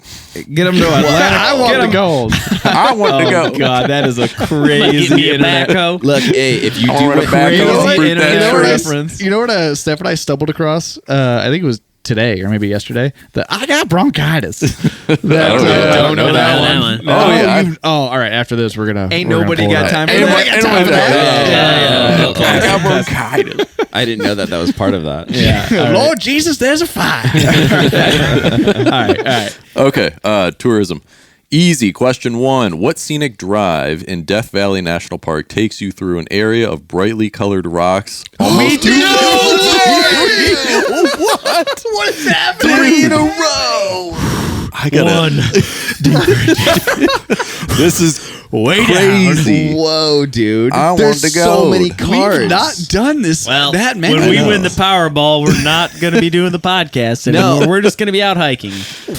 Speaker 3: Get him to Atlanta.
Speaker 4: I want the gold.
Speaker 5: I want to go.
Speaker 3: Oh God, that is a
Speaker 2: Give
Speaker 3: crazy
Speaker 2: me a
Speaker 3: internet.
Speaker 2: backhoe.
Speaker 1: Look, hey, if you
Speaker 5: I
Speaker 1: do
Speaker 5: want a
Speaker 1: win-
Speaker 5: backhoe.
Speaker 3: Crazy
Speaker 5: Fruit
Speaker 3: internet
Speaker 5: that tree.
Speaker 3: reference.
Speaker 4: You know what Steph and I stumbled across? I think it was today or maybe yesterday. That I got bronchitis. That,
Speaker 5: Don't
Speaker 2: know that one.
Speaker 5: Oh, yeah.
Speaker 4: all right. After this, we're gonna.
Speaker 3: Ain't
Speaker 4: we're gonna
Speaker 3: nobody
Speaker 4: pull
Speaker 3: got
Speaker 4: it.
Speaker 3: time for
Speaker 5: Ain't
Speaker 3: that.
Speaker 5: nobody got time for that.
Speaker 1: Okay.
Speaker 5: I got bronchitis.
Speaker 1: I didn't know that was part of that.
Speaker 3: Yeah.
Speaker 4: Lord Jesus, there's a fire.
Speaker 3: All right.
Speaker 5: Okay, tourism. Easy. Question one. What scenic drive in Death Valley National Park takes you through an area of brightly colored rocks? Almost
Speaker 1: What? What is happening? 3 in a row.
Speaker 5: I gotta. This is crazy.
Speaker 1: Whoa, dude.
Speaker 5: I want
Speaker 1: There's
Speaker 5: to
Speaker 1: so
Speaker 5: go.
Speaker 1: many cards.
Speaker 4: We've not done this
Speaker 2: Well,
Speaker 4: that many.
Speaker 2: when we
Speaker 5: know.
Speaker 2: win the Powerball, we're not going to be doing the podcast anymore. We're just going to be out hiking.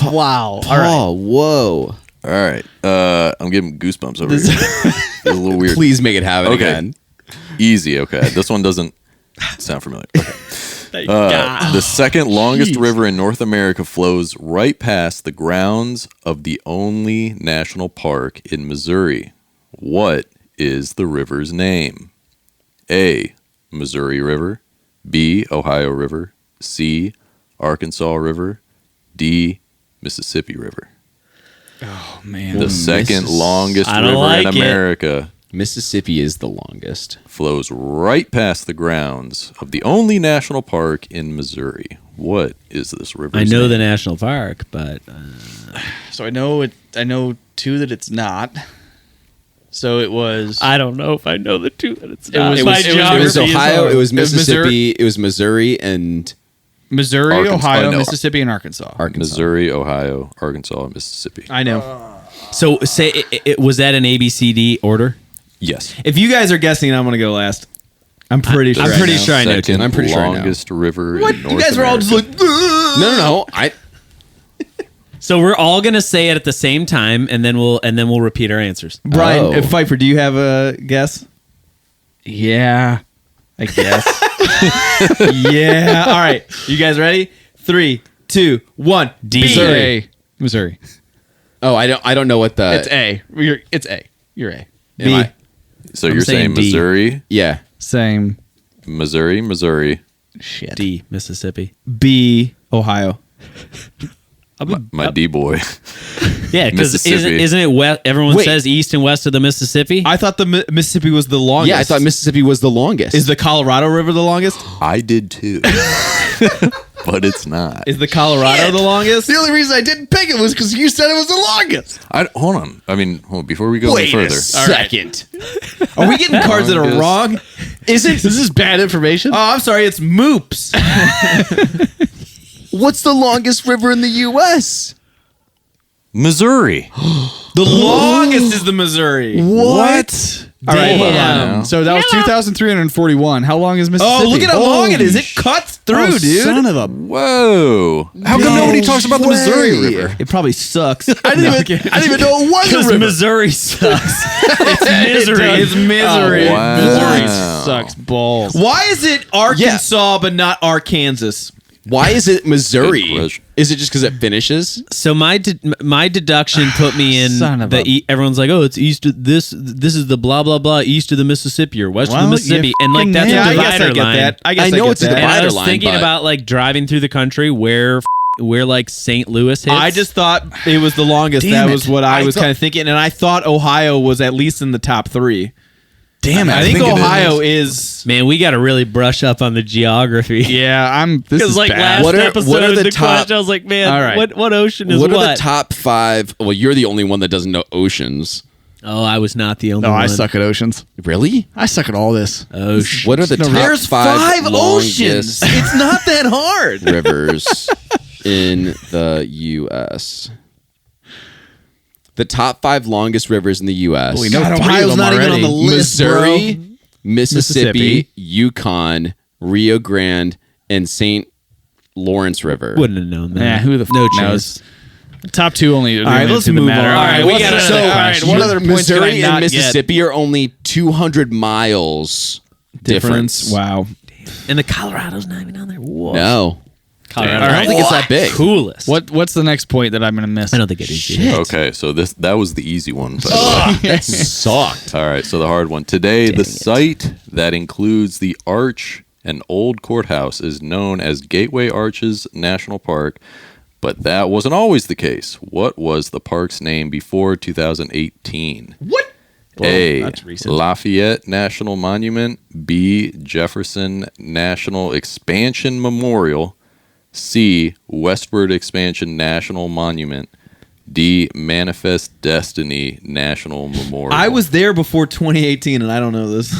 Speaker 4: Wow.
Speaker 1: Oh, whoa.
Speaker 5: All right. I'm getting goosebumps over here. It's a little weird.
Speaker 1: Please make it happen
Speaker 5: Okay.
Speaker 1: again.
Speaker 5: Easy. Okay. This one doesn't sound familiar. Okay.
Speaker 2: Thank God.
Speaker 5: The second longest river in North America flows right past the grounds of the only national park in Missouri. What is the river's name? A. Missouri River. B. Ohio River. C. Arkansas River. D. Mississippi River.
Speaker 4: Oh man.
Speaker 5: The second longest
Speaker 2: I don't
Speaker 5: river
Speaker 2: like
Speaker 5: in
Speaker 2: it.
Speaker 5: America
Speaker 1: Mississippi is the longest.
Speaker 5: flows right past the grounds of the only national park in Missouri. What is this river?
Speaker 2: I know the national park, but
Speaker 4: So I know it. I know two that it's not. So it was.
Speaker 2: I don't know if I know the two that it's
Speaker 4: It
Speaker 2: not.
Speaker 4: was-
Speaker 2: My
Speaker 4: it was-
Speaker 1: It was
Speaker 2: geography is
Speaker 1: Ohio.
Speaker 2: hard.
Speaker 1: It was
Speaker 4: Missouri.
Speaker 1: Mississippi. It was Missouri and
Speaker 4: Missouri,
Speaker 5: Arkansas.
Speaker 4: Ohio,
Speaker 5: Oh, no.
Speaker 4: Mississippi, and Arkansas.
Speaker 1: Arkansas.
Speaker 5: Missouri, Ohio, Arkansas, and Mississippi.
Speaker 3: I know.
Speaker 2: So say was that an ABCD order?
Speaker 5: Yes.
Speaker 3: If you guys are guessing, I'm gonna go last. I'm pretty sure.
Speaker 2: I'm
Speaker 3: I
Speaker 2: pretty
Speaker 3: know.
Speaker 2: sure I know.
Speaker 5: Second
Speaker 1: I'm pretty sure I know.
Speaker 5: longest river
Speaker 3: What?
Speaker 5: in North
Speaker 3: You guys were all just
Speaker 5: America.
Speaker 3: like.
Speaker 1: No. I
Speaker 2: So we're all gonna say it at the same time, and then we'll repeat our answers.
Speaker 3: Brian,
Speaker 1: Oh.
Speaker 3: Pfeiffer, do you have a guess?
Speaker 4: Yeah, I guess.
Speaker 3: Yeah. All right. You guys ready? 3, 2, 1.
Speaker 2: D.
Speaker 4: Missouri. Missouri.
Speaker 1: Oh, I don't know what the.
Speaker 4: It's A. It's A. You're A.
Speaker 1: Am I?
Speaker 5: So
Speaker 2: I'm
Speaker 5: you're saying
Speaker 2: saying D.
Speaker 5: Missouri,
Speaker 1: Yeah.
Speaker 4: Same.
Speaker 5: Missouri.
Speaker 4: Shit.
Speaker 2: D. Mississippi.
Speaker 3: B. Ohio.
Speaker 5: My D boy.
Speaker 2: Yeah, because
Speaker 5: Mississippi.
Speaker 2: isn't it west? Everyone
Speaker 1: Wait.
Speaker 2: says east and west of the Mississippi.
Speaker 3: I thought the Mississippi was the longest.
Speaker 1: Yeah, I thought Mississippi was the longest.
Speaker 3: Is the Colorado River the longest?
Speaker 5: I did too, but it's not.
Speaker 3: Is the Colorado the longest?
Speaker 4: The only reason I didn't pick it was because you said it was the longest.
Speaker 5: Hold on. I mean, before we go any further,
Speaker 1: second.
Speaker 3: Are we getting cards that are
Speaker 5: Longest.
Speaker 3: wrong?
Speaker 4: This is bad information.
Speaker 3: Oh, I'm sorry. It's Moops.
Speaker 1: What's the longest river in the U.S.?
Speaker 5: Missouri.
Speaker 3: The longest is the Missouri.
Speaker 1: What?
Speaker 4: All right.
Speaker 2: Damn.
Speaker 4: So that was 2,341. How long is Mississippi?
Speaker 3: Oh, look at how long it is. It cuts through, dude.
Speaker 4: Son of a.
Speaker 5: Whoa! How come nobody talks about the Missouri River?
Speaker 3: It probably sucks.
Speaker 4: I didn't even know it was a
Speaker 2: Because
Speaker 4: river.
Speaker 2: Missouri sucks. It's misery.
Speaker 3: It's misery.
Speaker 5: Oh, wow.
Speaker 4: Missouri sucks balls.
Speaker 3: Why is it Arkansas but not Arkansas?
Speaker 1: Why is it Missouri?
Speaker 5: Good question.
Speaker 1: Is it just because it finishes?
Speaker 2: So my deduction put me in
Speaker 4: Son of
Speaker 2: the
Speaker 4: a-
Speaker 2: everyone's like, oh, it's east of this is the blah blah blah east of the Mississippi or west of
Speaker 4: Well,
Speaker 2: the Mississippi,
Speaker 4: you
Speaker 2: and like
Speaker 4: fucking
Speaker 2: that's
Speaker 4: nailed
Speaker 2: a
Speaker 4: it.
Speaker 3: I guess
Speaker 2: divider
Speaker 3: I get
Speaker 2: line.
Speaker 3: that. I guess
Speaker 1: I know
Speaker 3: get
Speaker 1: it's a
Speaker 3: that.
Speaker 2: And I
Speaker 1: divider
Speaker 2: was
Speaker 1: line,
Speaker 2: thinking
Speaker 1: but-
Speaker 2: about like driving through the country where like St. Louis hits.
Speaker 3: I just thought it was the longest.
Speaker 4: Damn
Speaker 3: That
Speaker 4: it.
Speaker 3: was what I
Speaker 4: I
Speaker 3: was
Speaker 4: thought-
Speaker 3: kind of thinking, and I thought Ohio was at least in the top 3.
Speaker 4: Damn it.
Speaker 3: I think
Speaker 5: it
Speaker 3: Ohio is.
Speaker 2: man, we got to really brush up on the geography.
Speaker 4: Yeah, this
Speaker 2: Because
Speaker 4: is
Speaker 2: like
Speaker 4: bad.
Speaker 2: last
Speaker 1: What are
Speaker 2: episode,
Speaker 1: the
Speaker 2: the
Speaker 1: top-
Speaker 2: question I was like, man,
Speaker 4: All right.
Speaker 2: what ocean is
Speaker 1: What
Speaker 2: what?
Speaker 1: are the top 5? Well, you're the only one that doesn't know oceans.
Speaker 2: Oh, I was not the only
Speaker 4: No,
Speaker 2: one.
Speaker 4: I suck at oceans.
Speaker 1: Really?
Speaker 4: I suck at all this.
Speaker 2: Oh,
Speaker 1: What are the top
Speaker 3: There's 5 oceans.
Speaker 1: longest
Speaker 3: It's not that hard.
Speaker 1: rivers in the U.S.? The top 5 longest rivers in the U.S.
Speaker 4: We know
Speaker 3: God,
Speaker 4: 3 of
Speaker 3: Ohio's
Speaker 4: them
Speaker 3: not even
Speaker 4: already.
Speaker 3: on the list,
Speaker 1: Missouri,
Speaker 3: bro.
Speaker 1: Mississippi, Yukon, Rio Grande, and St. Lawrence River.
Speaker 2: wouldn't have known that.
Speaker 4: Yeah, who the
Speaker 2: no
Speaker 4: f-
Speaker 2: chance.
Speaker 4: knows? Top 2 only.
Speaker 3: All right, let's move
Speaker 4: matter.
Speaker 3: on.
Speaker 4: All right,
Speaker 2: we
Speaker 4: what's
Speaker 2: got
Speaker 4: the-
Speaker 2: another
Speaker 4: all right,
Speaker 2: question.
Speaker 4: what other points can I
Speaker 1: Missouri
Speaker 4: not
Speaker 1: and
Speaker 4: get?
Speaker 1: Mississippi are only 200 miles difference.
Speaker 3: Wow.
Speaker 2: And the Colorado's not even on there. Whoa.
Speaker 1: No.
Speaker 2: Colorado.
Speaker 1: I don't think it's that big.
Speaker 2: Coolest.
Speaker 4: What's the next point that I'm going to miss?
Speaker 2: I don't think it is.
Speaker 5: Okay, so that was the easy one. By the way.
Speaker 1: That sucked.
Speaker 5: All right, so the hard one. Today, the site that includes the arch and old courthouse is known as Gateway Arches National Park, but that wasn't always the case. What was the park's name before 2018?
Speaker 3: What?
Speaker 5: A.
Speaker 4: that's recent.
Speaker 5: Lafayette National Monument. B. Jefferson National Expansion Memorial. C. Westward Expansion National Monument. D. Manifest Destiny National Memorial.
Speaker 3: I was there before 2018, and I don't know this.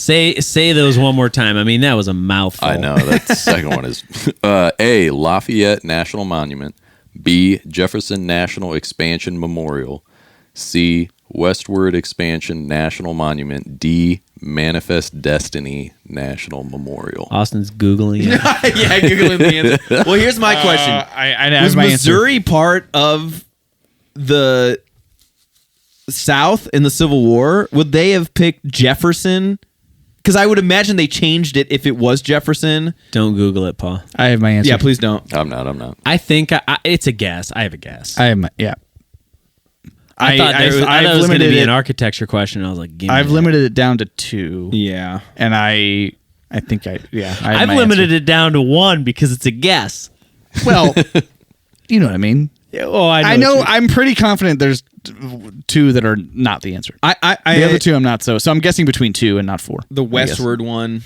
Speaker 2: Say those one more time. I mean, that was a mouthful.
Speaker 5: I know. That second one is A. Lafayette National Monument. B. Jefferson National Expansion Memorial. C. Westward Expansion National Monument. D. Manifest Destiny National Memorial.
Speaker 2: Austin's Googling it.
Speaker 3: Yeah, Googling the answer. Well, here's my question.
Speaker 4: I have
Speaker 3: Was
Speaker 4: my
Speaker 3: Missouri part of the South in the Civil War? Would they have picked Jefferson? Because I would imagine they changed it if it was Jefferson.
Speaker 2: Don't Google it, Paul.
Speaker 4: I have my answer.
Speaker 3: Yeah, please don't.
Speaker 5: I'm not.
Speaker 2: I think it's a guess. I have a guess.
Speaker 4: I have my, yeah.
Speaker 2: I thought
Speaker 4: I've
Speaker 2: it was going to
Speaker 4: limited
Speaker 2: be
Speaker 4: it-
Speaker 2: an architecture question. I was like, give me
Speaker 4: I've
Speaker 2: that.
Speaker 4: limited it down to 2.
Speaker 3: Yeah.
Speaker 4: And I think I have
Speaker 2: I've
Speaker 4: my
Speaker 2: limited it down to 1 because it's a guess.
Speaker 4: answer. Well, you know what I mean.
Speaker 2: Oh,
Speaker 4: I know. I'm pretty confident there's 2 that are not the answer.
Speaker 3: I
Speaker 4: The other 2 I'm not so. So I'm guessing between 2 and not 4.
Speaker 3: the westward one.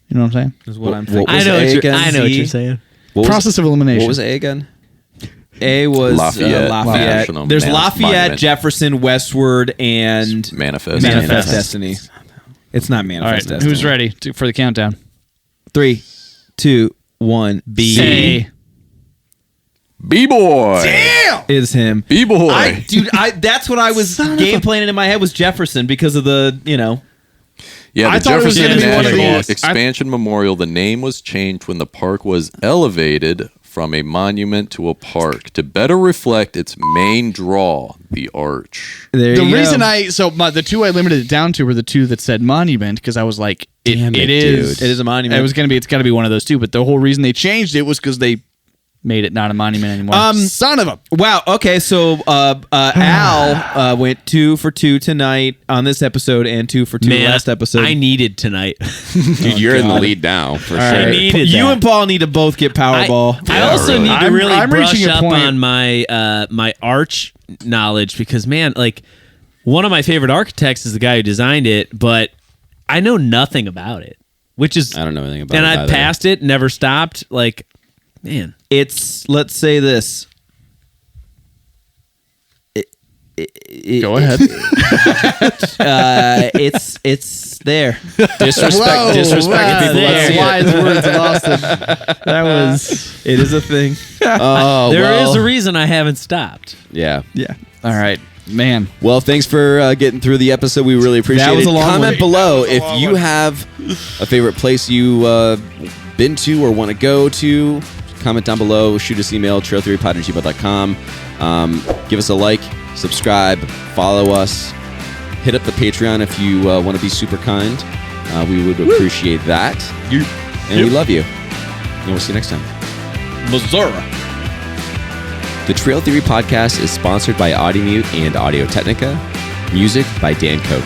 Speaker 4: You know what I'm saying?
Speaker 3: Is what I'm
Speaker 1: What
Speaker 3: thinking.
Speaker 1: was
Speaker 2: I know
Speaker 1: A
Speaker 2: what you're,
Speaker 1: again?
Speaker 2: I know what
Speaker 3: Z?
Speaker 2: you're saying.
Speaker 1: What was-
Speaker 4: Process of elimination.
Speaker 1: What was A again?
Speaker 3: A was
Speaker 5: Lafayette.
Speaker 3: Lafayette.
Speaker 5: National
Speaker 3: There's
Speaker 5: Monument.
Speaker 3: Lafayette, Jefferson, Westward, and
Speaker 5: Manifest.
Speaker 3: Manifest Destiny. It's not
Speaker 4: All right,
Speaker 3: Manifest Destiny.
Speaker 4: who's ready for the countdown?
Speaker 3: 3, 2, 1. B
Speaker 4: A.
Speaker 5: B-boy.
Speaker 3: is him.
Speaker 5: B-boy.
Speaker 3: Dude, that's what I was game planning in my head was Jefferson because of the,
Speaker 5: Yeah,
Speaker 4: I
Speaker 5: the
Speaker 4: thought it was
Speaker 5: Jefferson
Speaker 4: gonna be one of
Speaker 5: National
Speaker 4: these.
Speaker 5: Expansion Memorial, the name was changed when the park was elevated from a monument to a park to better reflect its main draw, the arch.
Speaker 3: There
Speaker 4: The
Speaker 3: you
Speaker 4: reason
Speaker 3: go.
Speaker 4: the two I limited it down to were the two that said monument because I was like,
Speaker 1: Damn
Speaker 4: it
Speaker 1: it,
Speaker 4: is.
Speaker 1: dude.
Speaker 3: It is a monument.
Speaker 4: It's got to be one of those two. But the whole reason they changed it was because they made it not a monument anymore. Son of a.
Speaker 3: Wow. Okay. So Al went 2 for 2 tonight on this episode and 2 for 2
Speaker 2: Man,
Speaker 3: last episode.
Speaker 2: I needed tonight.
Speaker 1: Dude, you're in the lead now for sure.
Speaker 2: I needed
Speaker 3: you
Speaker 2: that.
Speaker 3: and Paul need to both get Powerball.
Speaker 2: I also
Speaker 5: really.
Speaker 2: need to really
Speaker 4: I'm
Speaker 2: brush
Speaker 4: reaching a
Speaker 2: up
Speaker 4: point-
Speaker 2: on my my arch knowledge because man, like one of my favorite architects is the guy who designed it, but I know nothing about it, which is
Speaker 1: I don't know anything about
Speaker 2: and
Speaker 1: it
Speaker 2: I
Speaker 1: either.
Speaker 2: passed it, never stopped. Like, man,
Speaker 3: It's let's say this.
Speaker 4: Go ahead.
Speaker 3: It's there.
Speaker 1: Disrespect people. Let's see it.
Speaker 4: Wise words of Austin. That was.
Speaker 3: It is a thing.
Speaker 1: Oh,
Speaker 2: there is
Speaker 1: well,
Speaker 2: a reason I haven't stopped.
Speaker 1: Yeah.
Speaker 4: Yeah. All right, man.
Speaker 1: Well, thanks for getting through the episode. We really appreciate
Speaker 3: That was
Speaker 1: it.
Speaker 3: a long
Speaker 1: Comment
Speaker 3: one.
Speaker 1: below if you have a favorite place you been to or want to go to. Comment down below. Shoot us email, trail3pod@gmail.com. Give us a like, subscribe, follow us. Hit up the Patreon if you want to be super kind. We would appreciate that. And we love you. And we'll see you next time.
Speaker 3: Missouri.
Speaker 1: The Trail Theory Podcast is sponsored by Audimute and Audio Technica. Music by Dan Koch.